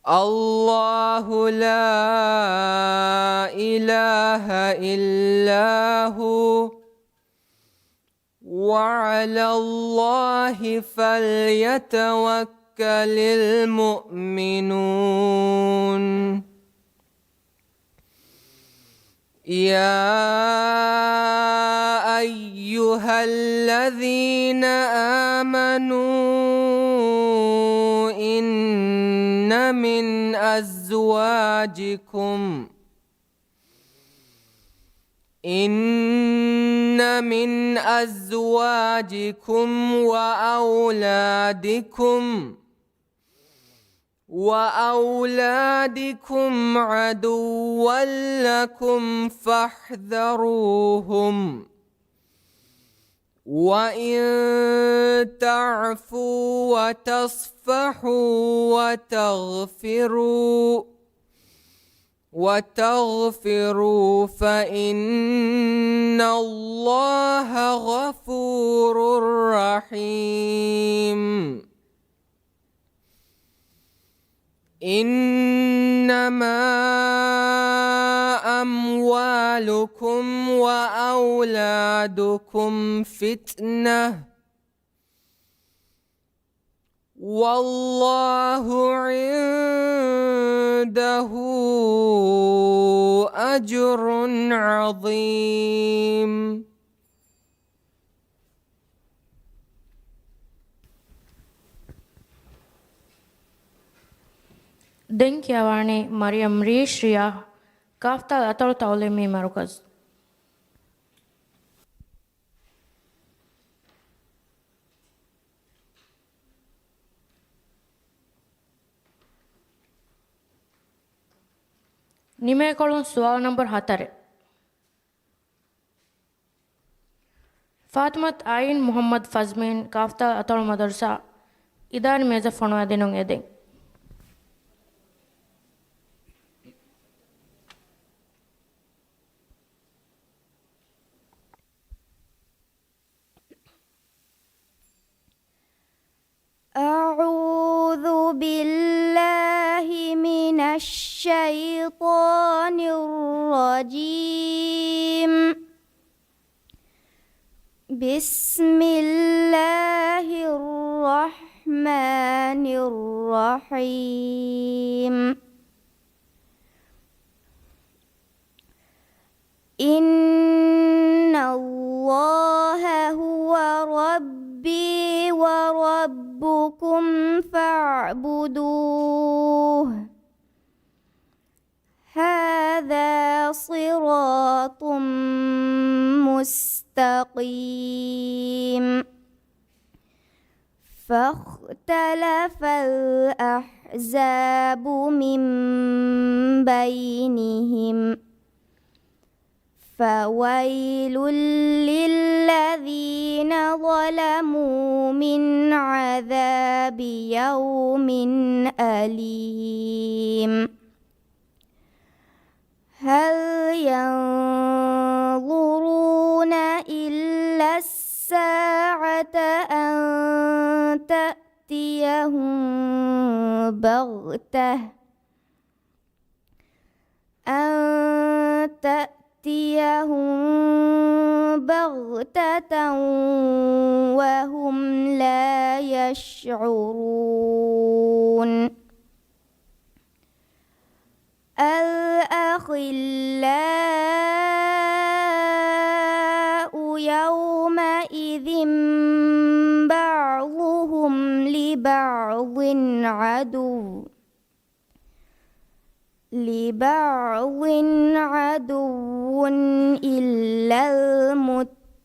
الله لا إله إلا هو وعلى الله فليتوكل المؤمنون يا أيها الذين آمنوا إن من أزواجكم وأولادكم عدوا لكم فاحذروهم وإن تعفوا وتصفحوا وتغفروا فإن الله غفور رحيم إنما أموالكم وأولادكم فتنة والله عنده أجر عظيم දැන් කියවන්නේ මරියම් රීෂ් රියා කාෆ්තා අතොළ තෞලීමි මර්කස් නිමේ කොළුන් සුවාල් නම්බර් 4 ಫಾತಿಮತ್ ಆಯಿನ್ ಮುಹಮ್ಮದ್ ಫಜ್ಮೀನ್ ಕಾಫ್ತಾ ಅತೊಳ ಮದರ್ಸಾ ಇದಾರಿ ಮೇಜ ಫೊಣುವಾದಿನೊಂ ಎದೆ أعوذ بالله من الشيطان الرجيم بسم الله الرحمن الرحيم إن الله هو ربي وربكم فاعبدوه هذا صراط مستقيم فاختلف الأحزاب من بينهم فويل للذين ظلموا من عذاب يوم أليم هل ينظرون إلا الساعة أن تأتيهم بغتة وهم لا يشعرون الأخلاء يومئذ بعضهم لبعض عدو إلا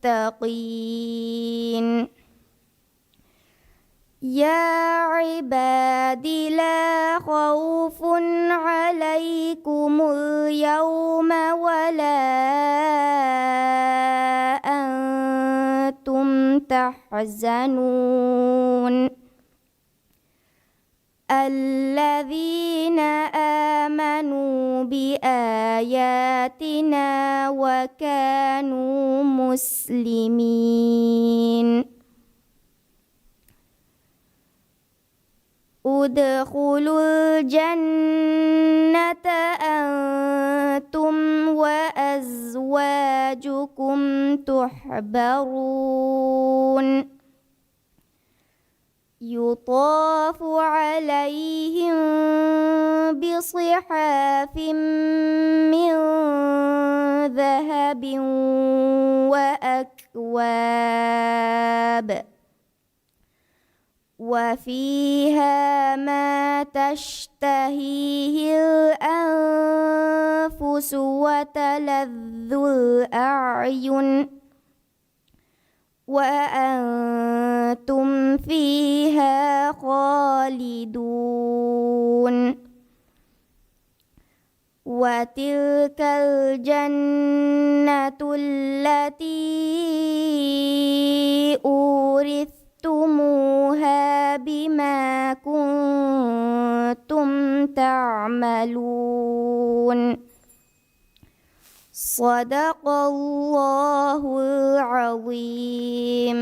المتقين يا عباد لا خوف عليكم اليوم ولا أنتم تحزنون الذين آمنوا بآياتنا وكانوا مسلمين ادخلوا الجنة أنتم وأزواجكم تحبرون يطاف عليهم بصحاف من ذهب وأكواب وفيها ما تشتهيه الأنفس وتلذ الأعين وأنتم فيها خالدون وتلك الجنة التي أورثتموها بما كنتم تعملون صدق الله العظيم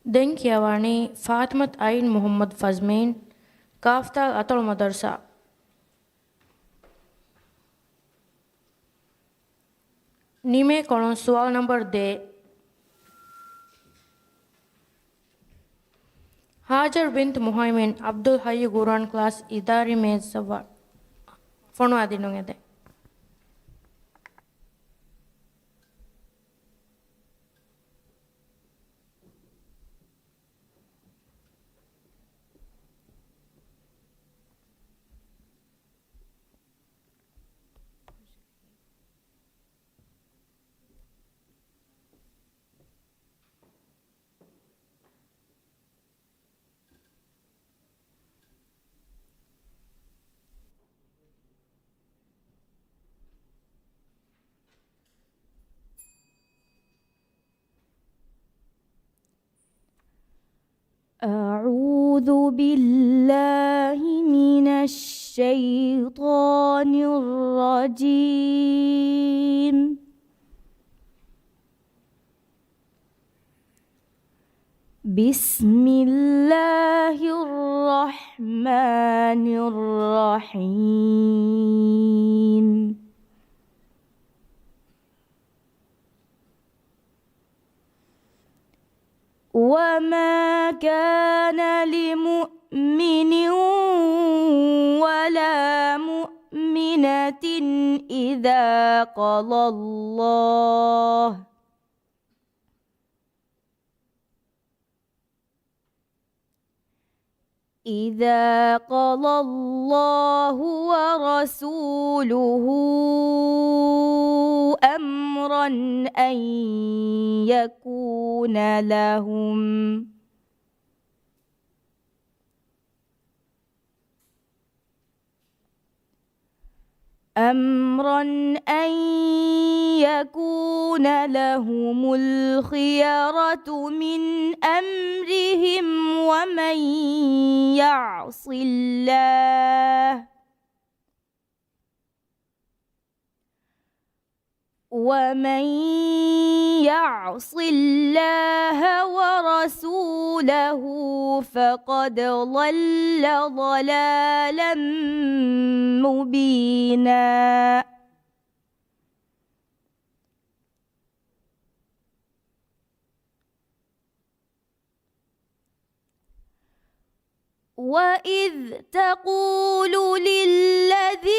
ದೆನ್ ಕಿಯವಾಣಿ ಫಾತಿಮತ್ ಐನ್ ಮುಹಮ್ಮದ್ ಫಜ್ಮೀನ್ ಕಾಫ್ತಾ ಅತೊಳ ಮದರ್ಸಾ ನಿಮೆ ಕೊಳೋ ಸವಾಲ್ ನಂಬರ್ ದೇ ಹಾಜರ್ ಬಿಂತ್ ಮುಹೈಮಿನ್ ಅಬ್ದುಲ್ ಹೈ ಗುರಾನ್ ಕ್ಲಾಸ್ ಇದಾರಿ ಮೇಜ್ ಸವಾ ಫೋನು ಆದಿನೊಂಗಿದೆ أعوذ بالله من الشيطان الرجيم. بسم الله الرحمن الرحيم. وما كان لمؤمن ولا مؤمنة إذا قضى الله ورسوله أمرا أن يكون لهم الخيرة من أمرهم. ومن يعص الله ورسوله فقد ضل ضلالا مبينا. وإذ تقول للذي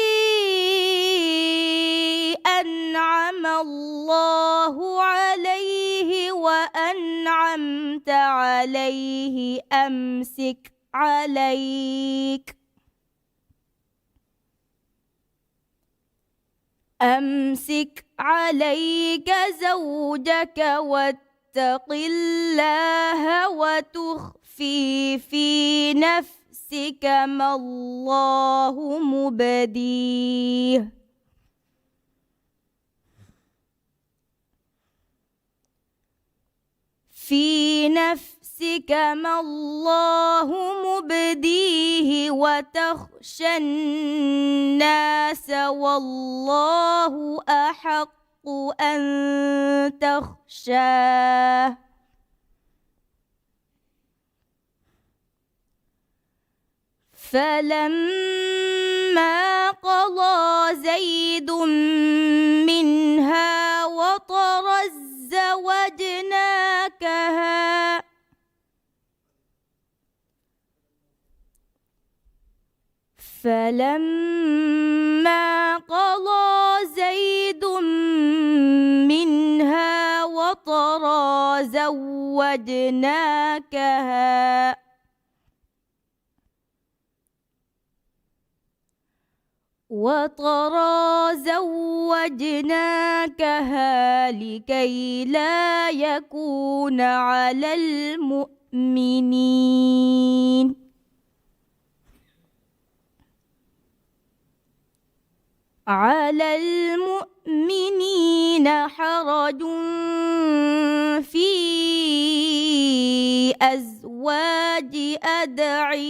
أنعم الله عليه وأنعمت عليه أمسك عليك زوجك واتق الله وتخفي في نفسك ما الله مبديه وتخشى الناس والله أحق أن تخشاه. فلما قضى زيد منها وطرا زوجناكها لكي لا يكون على المؤمنين حرج في أزواج أدعيائهم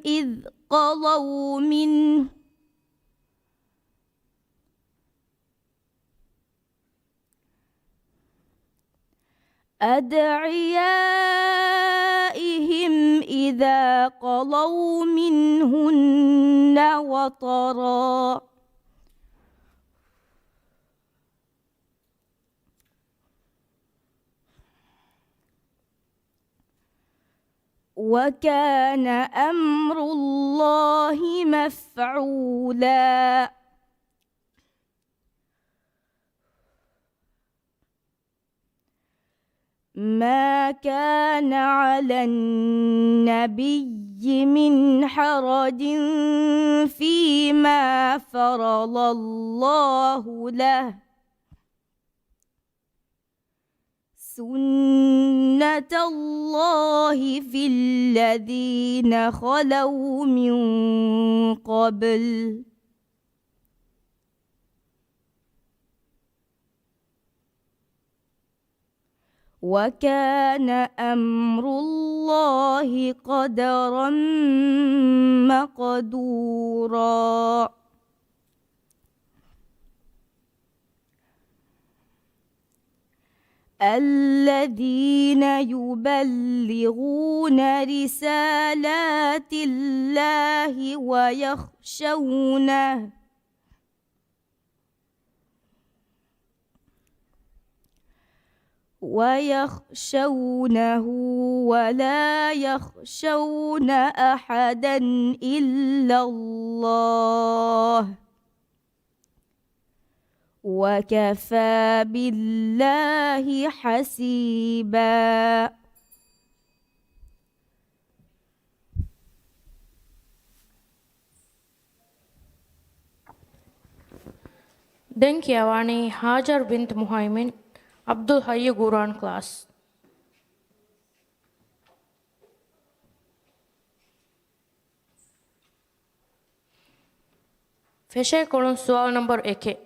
إذ قضوا منه إذا قضوا منهن وطرا. وكان أمر الله مفعولا. ما كان على النبي من حرج فيما فرض الله له سنة الله في الذين خلوا من قبل وكان أمر الله قدرا مقدورا الذين يبلغون رسالات الله ويخشونه ولا يخشون أحدا إلا الله وكفى بالله حسيبا. Den Kiawani Hajar bint Muhaimin Abdul Hayy Quran class. Feshe kolon sual number 1.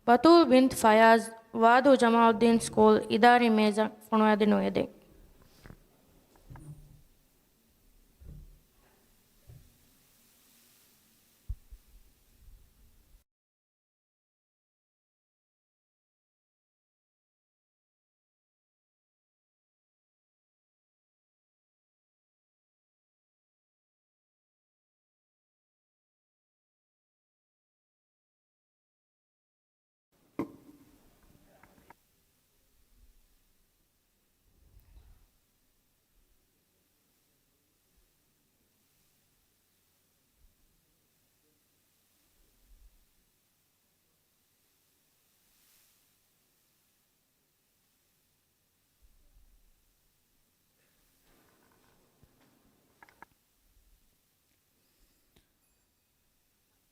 Batul bint Fayaz Wadu Jamauddin School Idari Meza Fonwadi Noede.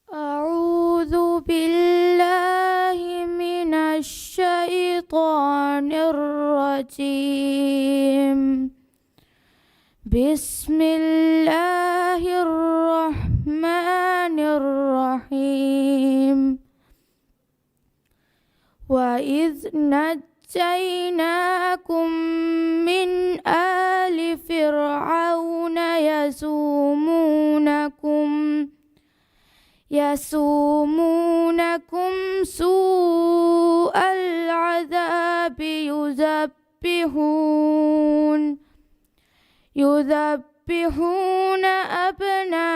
أعوذ بالله من الشيطان الرجيم. بسم الله الرحمن الرحيم. وإذ نجيناكم من آل فرعون يسومونكم سوء العذاب يذبحون أبناءكم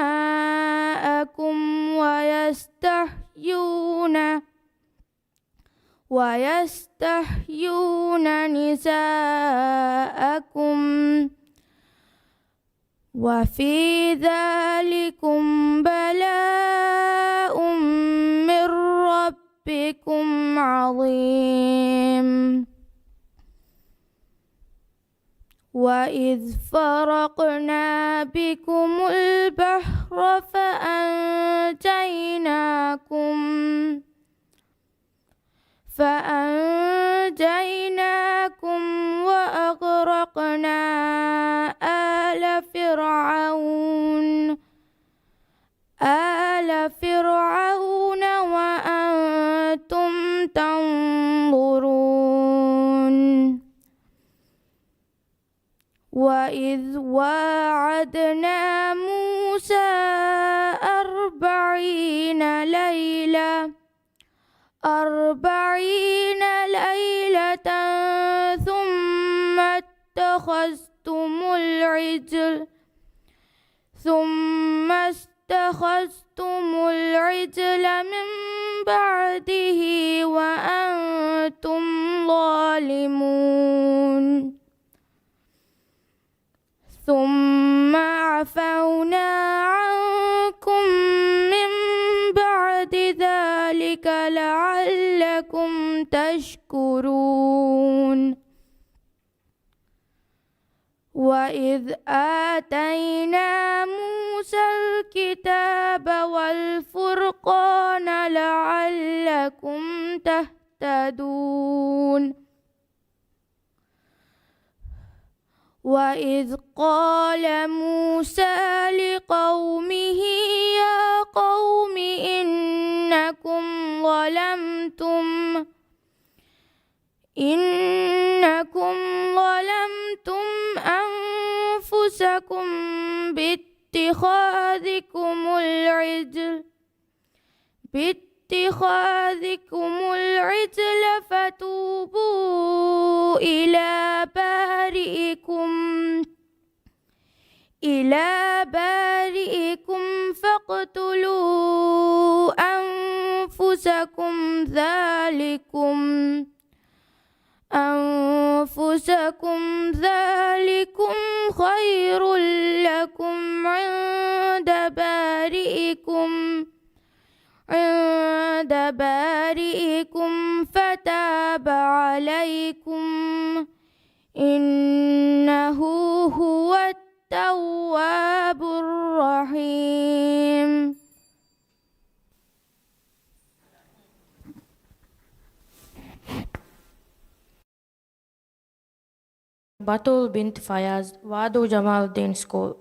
ويستحيون نساءكم وفي ذلكم بلاء من ربكم عظيم. وإذ فرقنا بكم البحر فأنجيناكم وأغرقنا آل فرعون وأنتم تنظرون. وإذ واعدنا موسى 40 ليلة ثم اتخذتم العجل من بعده وأنتم ظالمون. ثم عفونا عنكم من بعد ذلك لعلكم تشكرون. وإذ آتينا موسى الكتاب والفرقان لعلكم تهتدون وإذ قال موسى لقومه يا قوم إنكم ظلمتم أنفسكم باتخاذكم العجل فتوبوا إلى بارئكم فاقتلوا أنفسكم ذلكم خير لكم عند بارئكم فتاب عليكم إنه هو التواب الرحيم. Batul bint Fayaz, Wadu Jamaluddin School.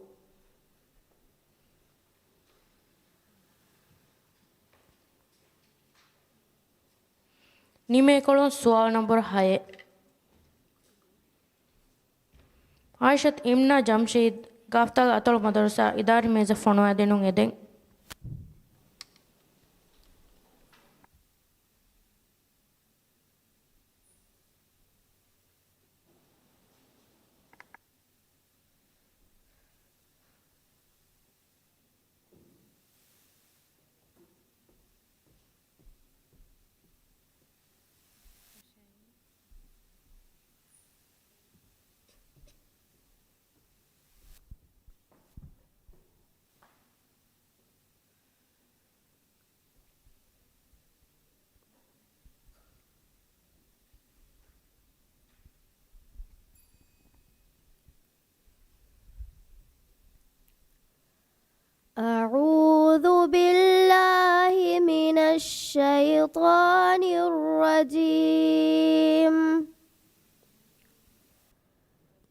निमे कलो सवाल नंबर 6 आयशत इम्ना जमशीद गाफ्तल अतल मदरसा इदारी मेज़ फनवा देनुं एदें أعوذ بالله من الشيطان الرجيم.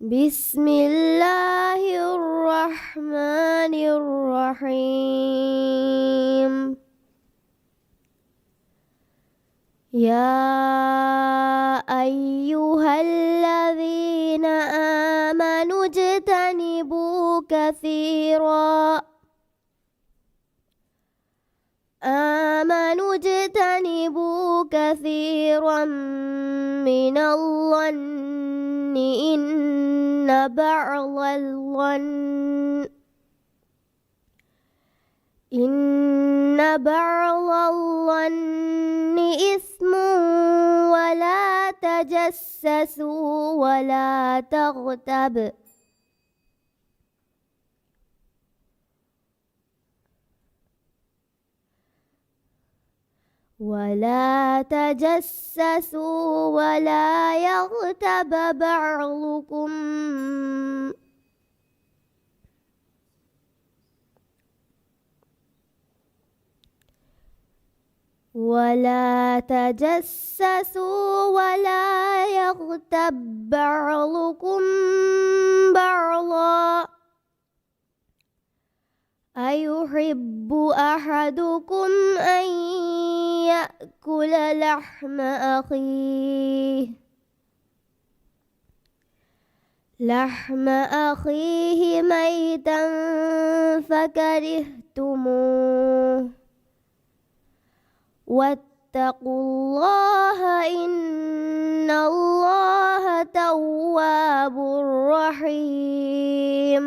بسم الله الرحمن الرحيم. يا أيها الذين آمنوا اجتنبوا كثيرا من الظن إن بعض الظن إثم ولا تجسسوا ولا يغتب بعضكم بعضا أيحب أحدكم أن يأكل لحم أخيه ميتا فكرهتموه واتقوا الله إن الله تواب رحيم.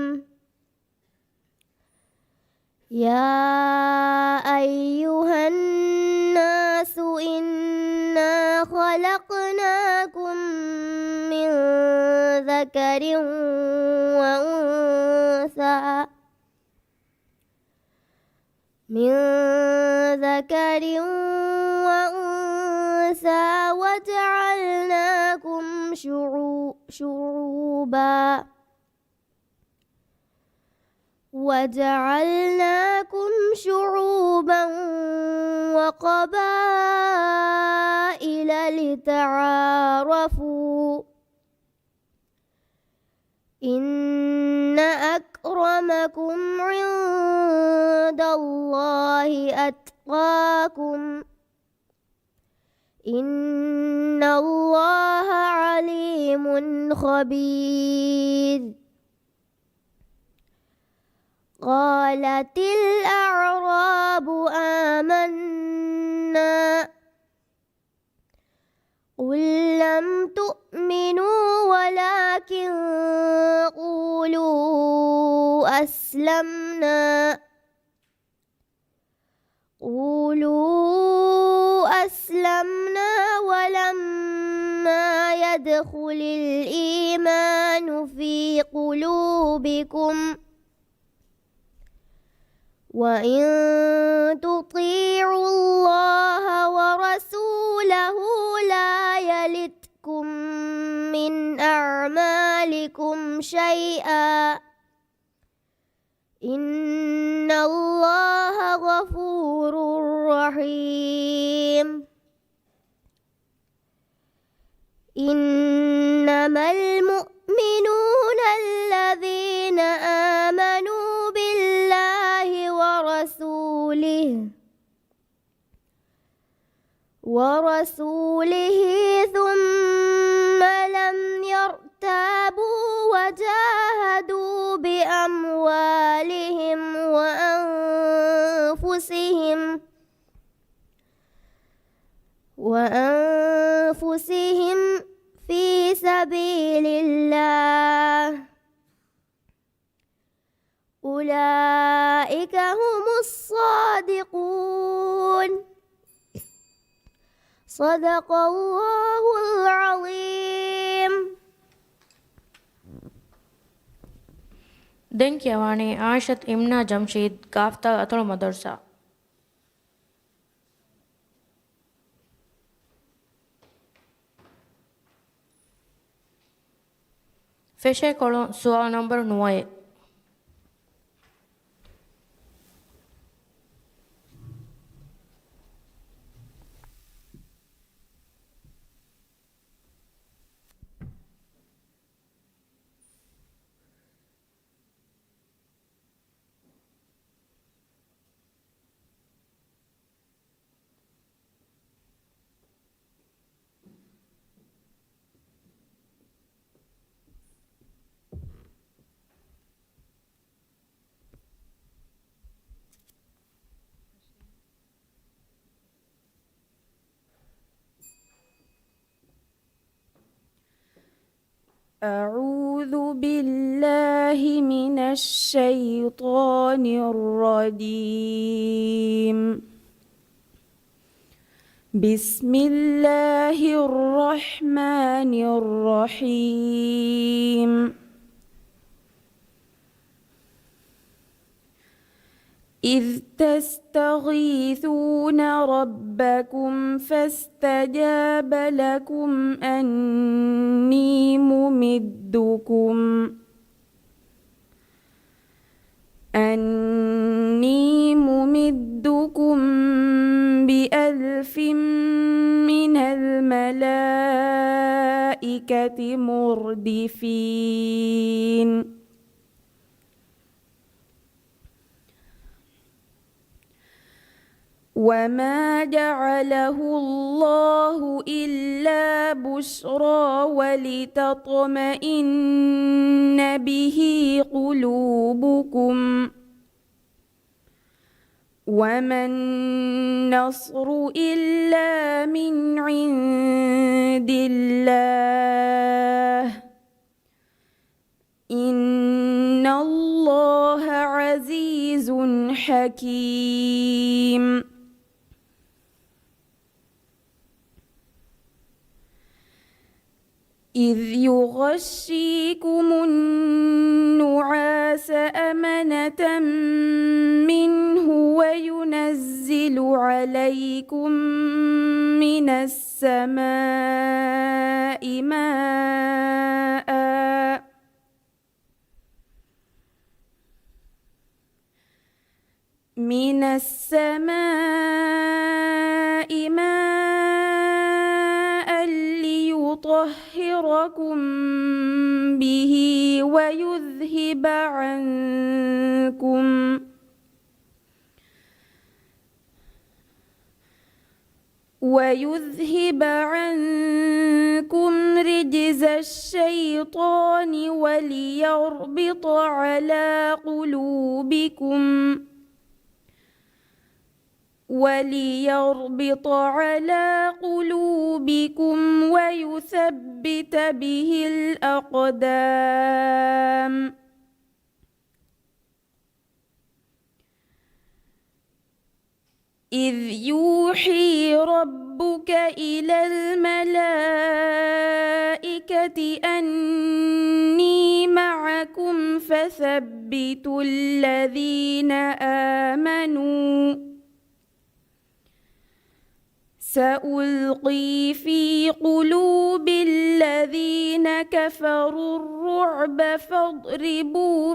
يا أيها الناس إنا خلقناكم من ذكر وأنثى وجعلناكم شعوبا وجعلناكم شعوبا وقبائل لتعارفوا إن أكرمكم عند الله أتقاكم إن الله عليم خبير. قالت الأعراب آمنا قل لم تؤمنوا ولكن قولوا أسلمنا ولما يدخل الإيمان في قلوبكم وإن تطيعوا الله ورسوله لا يلتكم من أعمالكم شيئا إن الله غفور رحيم. إنما المؤمنون الذين آمنوا بالله ورسوله ثم لم يرتابوا وجاهدوا بأموالهم وأنفسهم في سبيل الله أولئك هم الصادقون. صدق الله العظيم. دنكيواني عاشت إمنا جمشيد كافتا أطول مدرسة. فشي كولون سؤال نمبر 9. أعوذ بالله من الشيطان الرجيم. بسم الله الرحمن الرحيم. إذ تستغيثون ربكم فاستجاب لكم أني ممدكم ب1000 من الملائكة مردفين. وما جعله الله إلا بشرى ولتطمئن به قلوبكم وما النصر إلا من عند الله إن الله عزيز حكيم. إذ يغشيكم النعاس أمنة منه وينزل عليكم من السماء ماء من السماء ماء ليطهركم به ويذهب عنكم رجز الشيطان وليربط على قلوبكم ويثبت به الأقدام إذ يوحي ربك إلى الملائكة أني معكم فثبتوا الذين آمنوا سألقي في قلوب الذين كفروا الرعب فاضربوا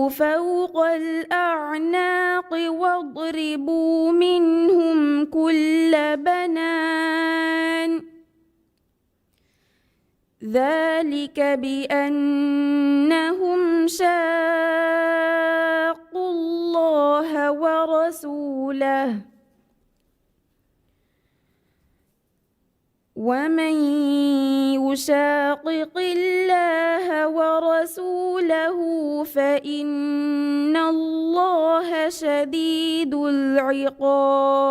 فوق الأعناق واضربوا منهم كل بنان ذلك بأنهم شاقوا الله ورسوله ومن يشاقق الله ورسوله فإن الله شديد العقاب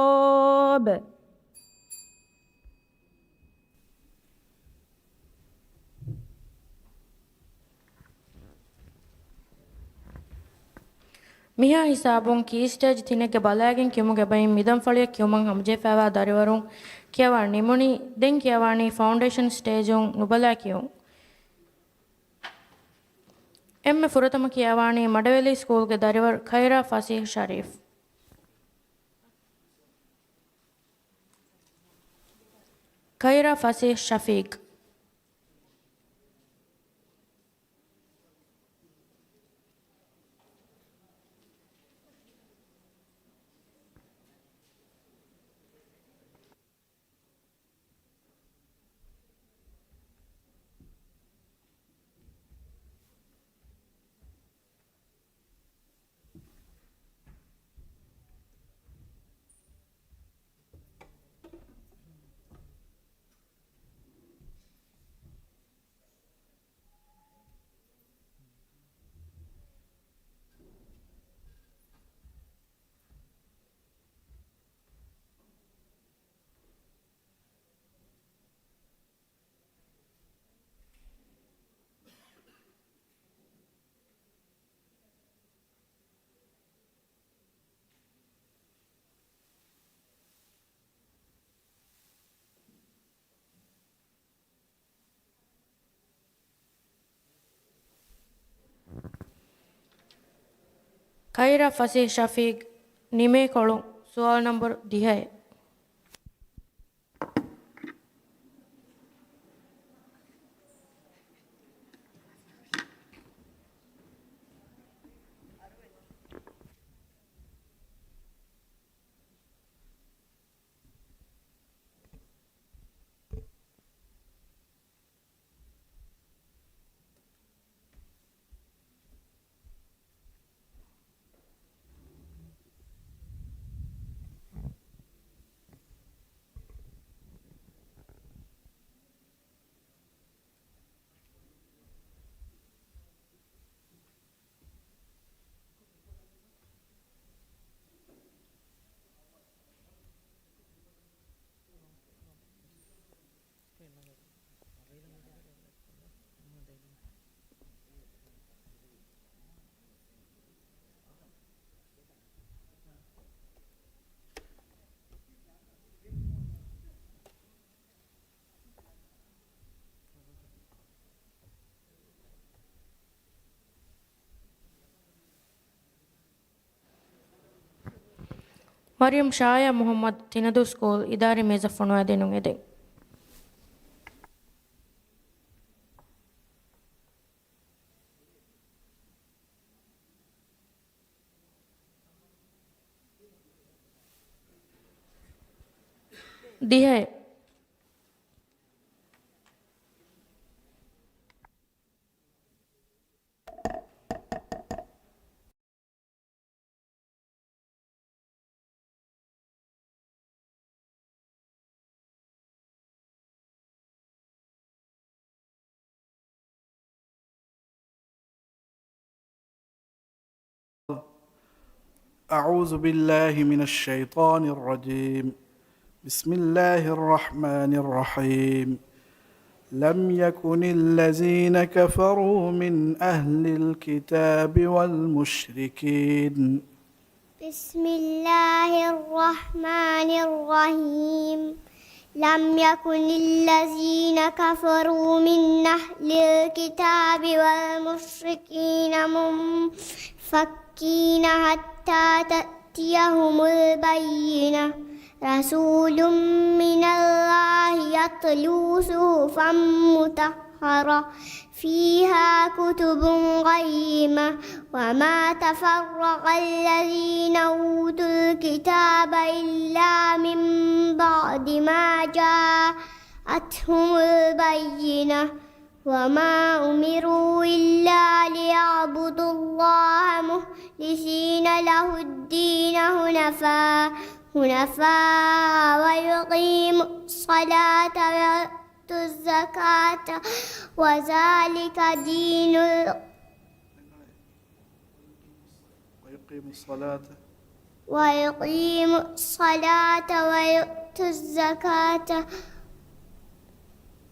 මිහා හිසාබුන් කී ස්ටේජ් තිනෙක බලාගෙන් කිමුගේ බයින් මිදම් ඵලිය කිමුන් හම්ජෙෆාවා දරිවරුන් කියවා නිමුනි දෙන් කියවානි ෆවුන්ඩේෂන් ස්ටේජුන් නුබලා කියුන් එම්මෙ ෆුරතම කියවානි මඩවෙලි ස්කූල්ගේ දරිවර් ಖೈರಾ ಫಸೀಹ್ ಶರೀಫ್ ಖೈರಾ ಫಸೀಹ್ ಶಫೀಕ್ ಖೈರಾ ಫಸೀಹ್ ಶಫೀಕ್ ನಿಮೆ ಕೊಳು ಸುವಾಲ್ ನಂಬರ್ 10 ಮರಿಯಂ ಶಾಯಾ ಮುಹಮ್ಮದ್ ತಿನದು ಸ್ಕೂಲ್ ಇದಾರಿ ಮೇಜಫನು ಅದೇನು ಎದೆ 10. أعوذ بالله من الشيطان الرجيم. بسم الله الرحمن الرحيم. لم يكن الذين كفروا من أهل الكتاب والمشركين. بسم الله الرحمن الرحيم. لم يكن الذين كفروا من أهل الكتاب والمشركين منفكين حتى تأتيهم البينة. رسول من الله يتلو صحفا مطهرة فيها كتب قيمة وما تفرق الذين أوتوا الكتاب إلا من بعد ما جاءتهم البينة وما أمروا إلا ليعبدوا الله مخلصين له الدين حنفاء ويقيموا الصلاة ويؤتوا الزكاة وذلك دين ويقيموا الصلاة ويؤتوا الزكاة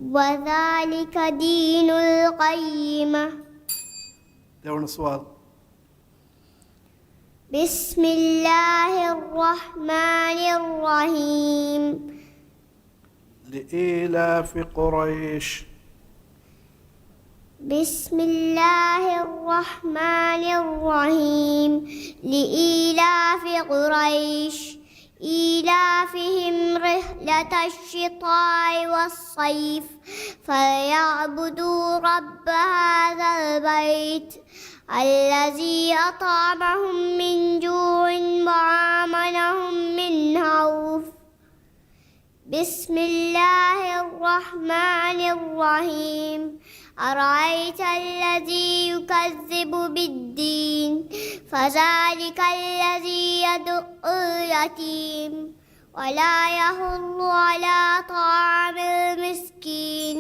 وذلك دين القيمة. يلا سؤال. بسم الله الرحمن الرحيم. لإيلاف قريش. بسم الله الرحمن الرحيم. لإيلاف قريش إيلافهم رحلة الشتاء والصيف فليعبدوا رب هذا البيت الذي أطعمهم من جوع وآمنهم من خوف. بسم الله الرحمن الرحيم. أرأيت الذي يكذب بالدين فذلك الذي يدعو اليتيم ولا يحض على طعام المسكين.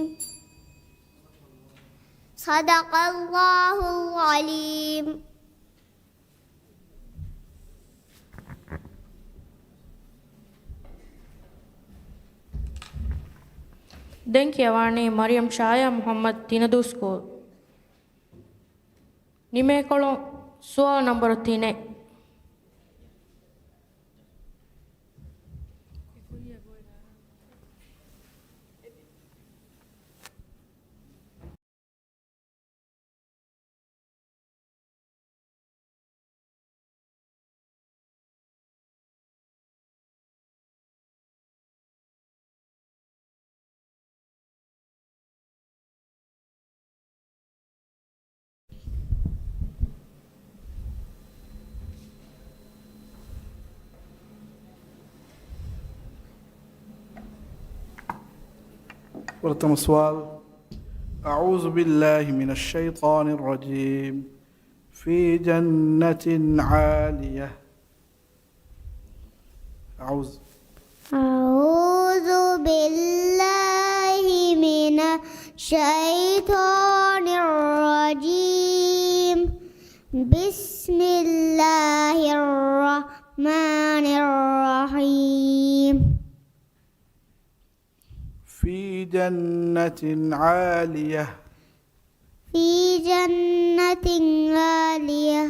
صدق الله العليم. Denkiawani Mariam Shaya Muhammad Tinadu School. Nimekolo soal number 3. ورتم السؤال. أعوذ بالله من الشيطان الرجيم. في جنة عالية. أعوذ بالله من الشيطان الرجيم. بسم الله الرحمن الرحيم. في جنة عالية. في جنة عالية.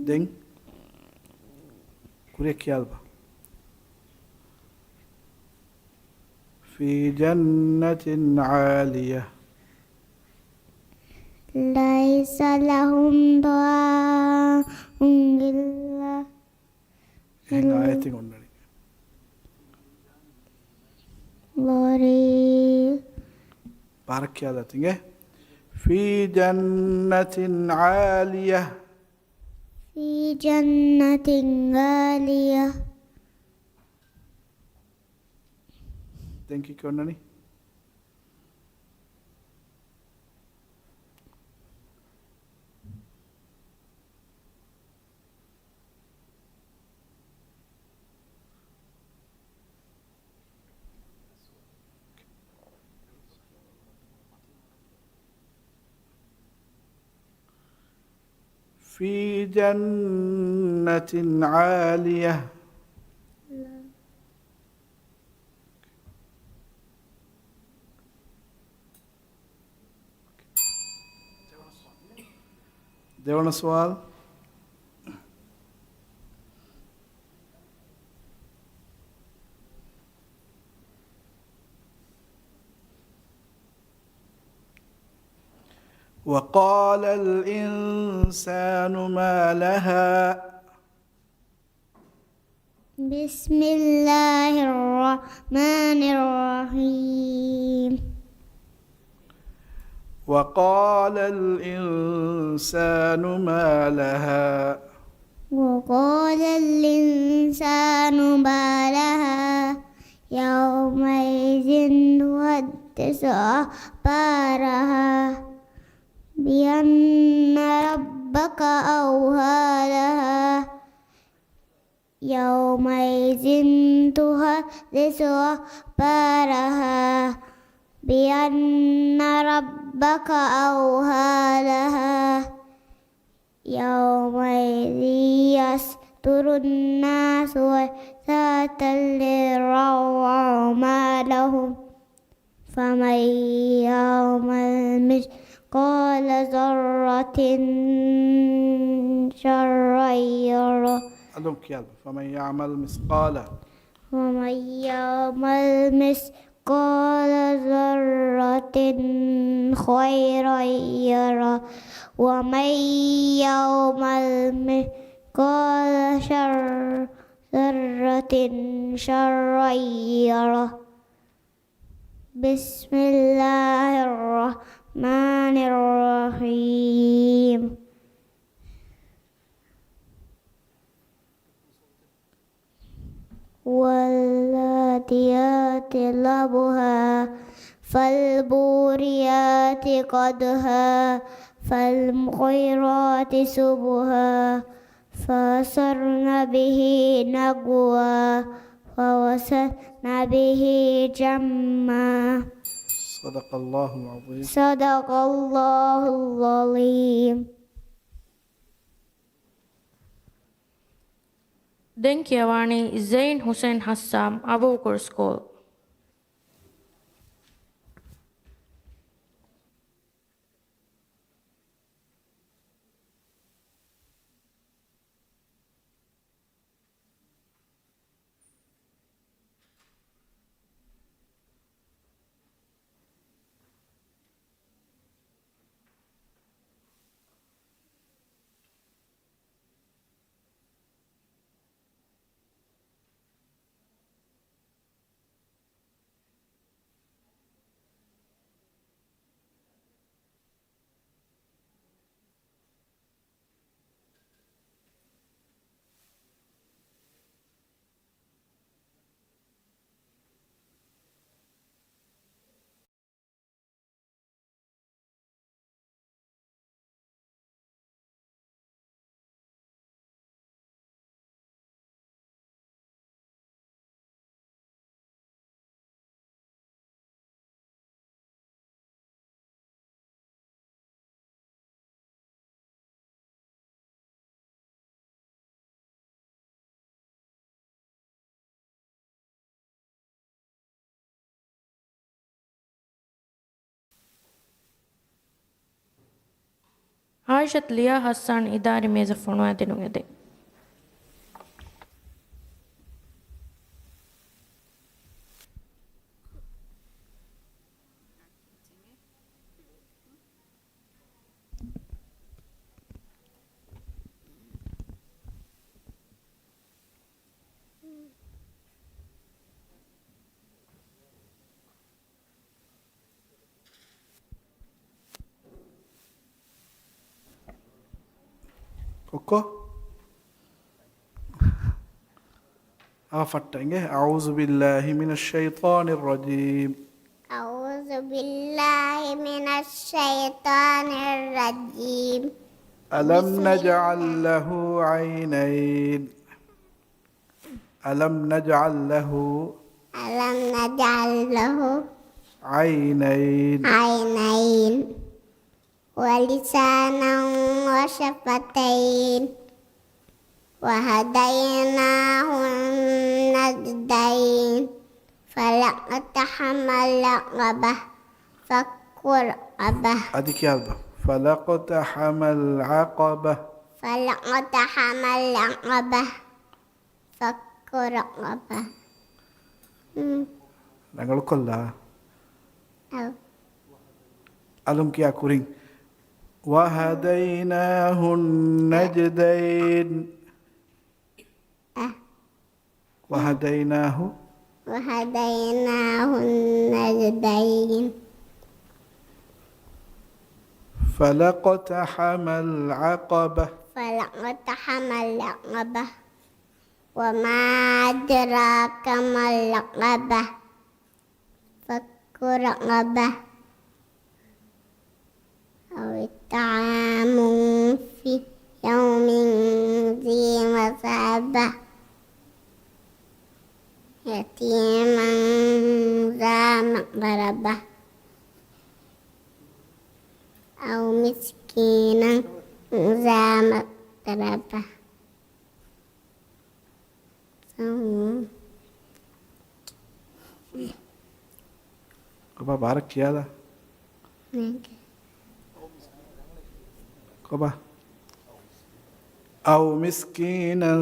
دين كوريك يالبا. في جنة عالية. ليس لهم طعام إلا آية قلنا بارك يا ذاتي. في جنة عالية. في جنة عالية දෙන් කියන්නනේ في جنة عالية දෙවන සුවල් وقال الإنسان ما لها بسم الله الرحمن الرحيم وقال الإنسان ما لها وقال الإنسان ما لها يومئذ تحدث أخبارها بأن ربك أوهى لها يومئذ تحدث أخبارها بأن ربك أوهى لها يومئذ يصدر الناس أشتاتا ليروا أعمالهم فمن يعمل مثقال ذرة شرا يره أدوك يلا فمن يعمل مثقال ومن يعمل مثقال ذرة خيرا يره ومن يعمل مثقال ذرة شرا يره بسم الله الرحمن الرحيم والذيات ضبحا فالموريات قدحا فالمغيرات صبحا فأثرن به نقوا فوسطن به جمعا صدق الله العظيم صدق الله العظيم දැන් කියවන්නේ සයින් හුසයින් හස්සාම් අබූකර් ස්කෝල් ආයිෂත් ලියා හස්සාන් ඉදාරි මේස ෆොනුවා දෙනුන් එදේ කොක්කෝ أفتنجه أعوذ بالله من الشيطان الرجيم أعوذ بالله من الشيطان الرجيم ألم نجعل له عينين ألم نجعل له ألم نجعل له عينين عينين ولسانا وشفتين وهديناه النجدين فلاقتحم العقبة فك رقبة أديك يلا فلاقتحم العقبة فلاقتحم العقبة فك رقبة نقول كلها أو ألم كيا كورين وهديناه النجدين وهديناه وهديناه النجدين فلاقتحم العقبة فلاقتحم العقبة وما أدراك ما العقبة فك رقبة أو إطعام في يوم ذي مسغبة يتيما ذا مقربة أو مسكينا ذا مقربة كوبا بارك يلا كوبا أو مسكينا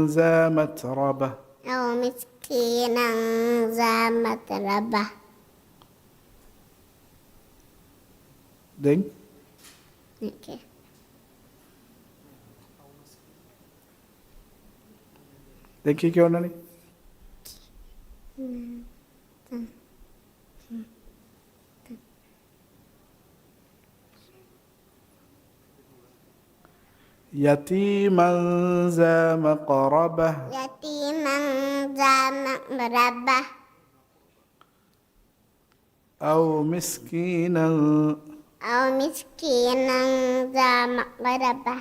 ذا متربة أو مسكينا ذا متربة دين Okay. देखिए क्या उन्होंने يتيما ذا مقربة يتيما ذا مقربة أو مسكينا أو مسكينا ذا مقربة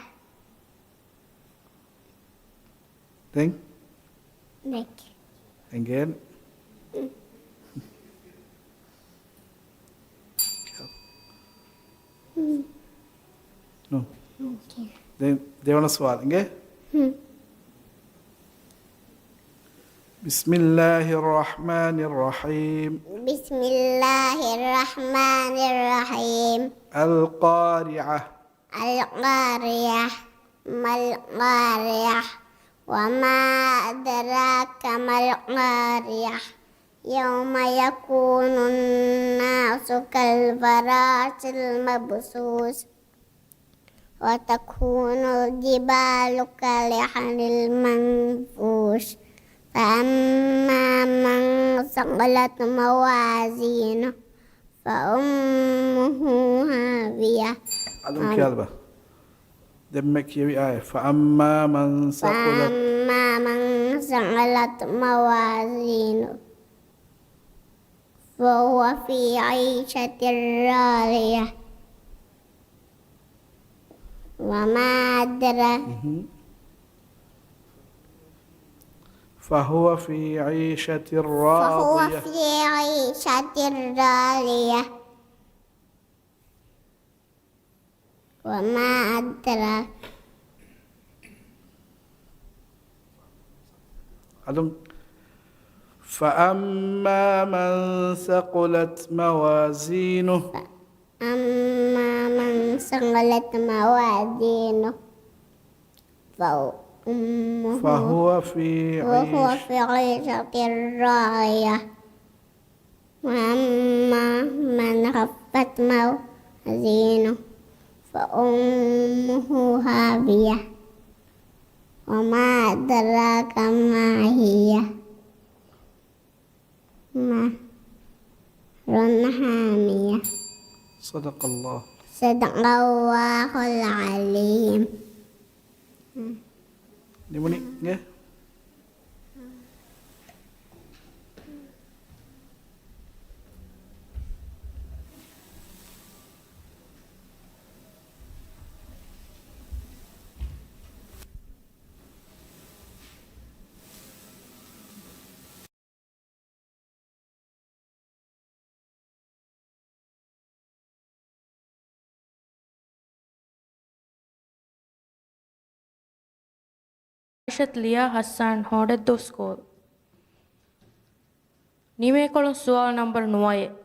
think Okay. again no Okay. देवना सवाल इंगे بسم الله الرحمن الرحيم بسم الله الرحمن الرحيم القارعة القارية ما القارية وما أدراك ما القارية يوم يكون الناس كالفراش المبثوث وتكون الجبال كالعهن المنفوش فأما من ثقلت موازينه فأمه هاوية علم كلبة دمك يبي آية فأما من ثقلت فأما من ثقلت موازينه فهو في عيشة راضية وما أدراك فهو في عيشة فهو راضية في عيشة راضية وما أدراك علم فأما من ثقلت موازينه أما من ثقلت موازينه فهو في وهو عيش في عيشة راضية وأما من خفت موازينه فأمه هاوية وما أدراك ما هي نار حامية صدق الله صدق الله العليم Ni muni nggih Aishat Lia Hassan Hodetto score. Nimekolon sual number 9.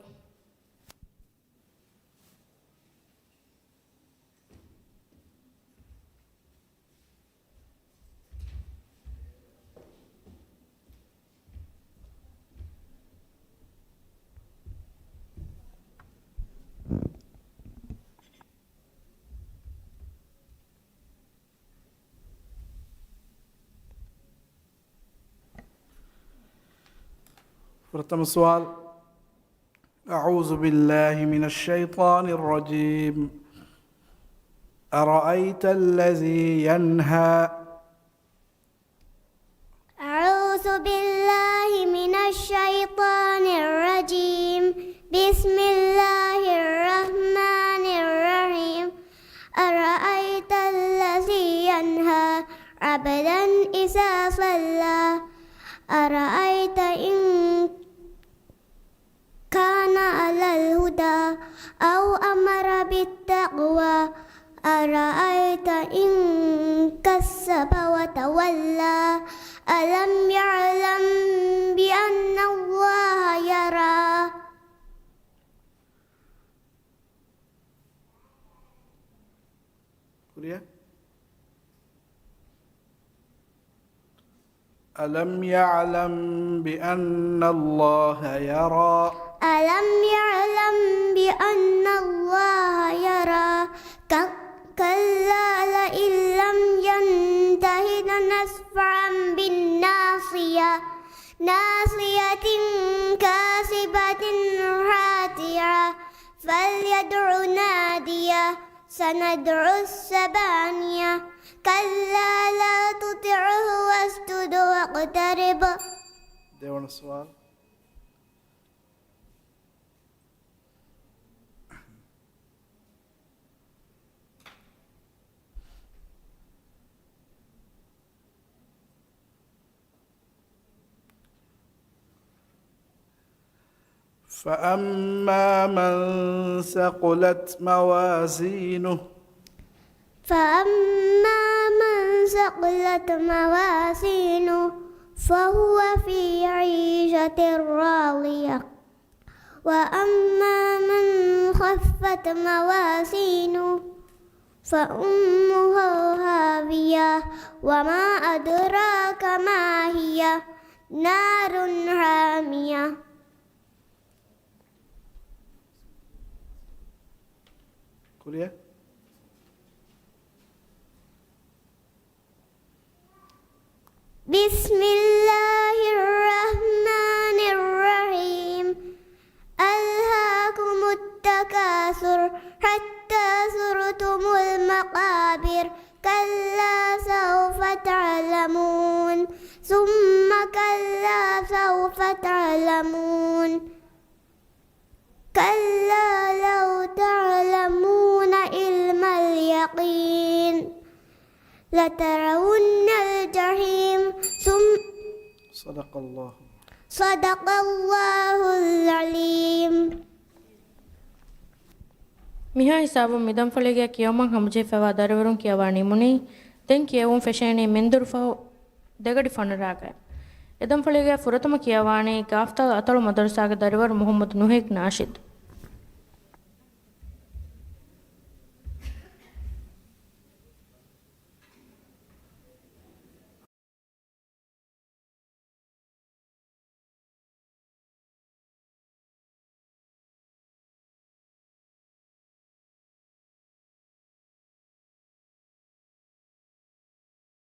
प्रथम सवाल अऊज़ु बिल्लाहि मिनश शैतानिर रजीम अरअयत अल्लज़ी यन्हा أعوذ بالله من الشيطان الرجيم بسم الله الرحمن الرحيم أرأيت الذي ينهى عبدا إذا صلى أرأيت إن كان على الهدى أو أمر بالتقوى أرأيت إن كذب وتولى ألم يعلم بأن الله يرى ألم يعلم بأن الله يرى ألم يعلم بأن الله يرى كلا لئن لم ينته لنسفعا بالناصية ناصية كاسبة خاطئة فليدع نادية سندع الزبانية كلا لا تطعه واسجد واقترب. ديوان السؤال. فأما من ثقلت موازينه فأما من ثقلت موازينه فهو في عيشة راضية وأما من خفت موازينه فأمه هاوية وما أدراك ما هي نار حامية. كوريا بسم الله الرحمن الرحيم ألهاكم التكاثر حتى زرتم المقابر كلا سوف تعلمون ثم كلا سوف تعلمون كلا لو تعلمون علم اليقين لترون الجحيم ثم صدق الله العليم. මිහා හිසාබු මිදම් ඵලයේ කියවමන් හමුජේ ෆවා දරවරුන් කියවානි මුනි දෙන් කියවුන් ෆෙෂේනේ මෙන්දුරු ෆහ දෙගඩි ෆනරාග එදම් ඵලයේ ෆුරතම කියවානි කාෆ්තා අතල මදරසාගේ දරවර මුහම්මද් නුහෙක් නාෂිද්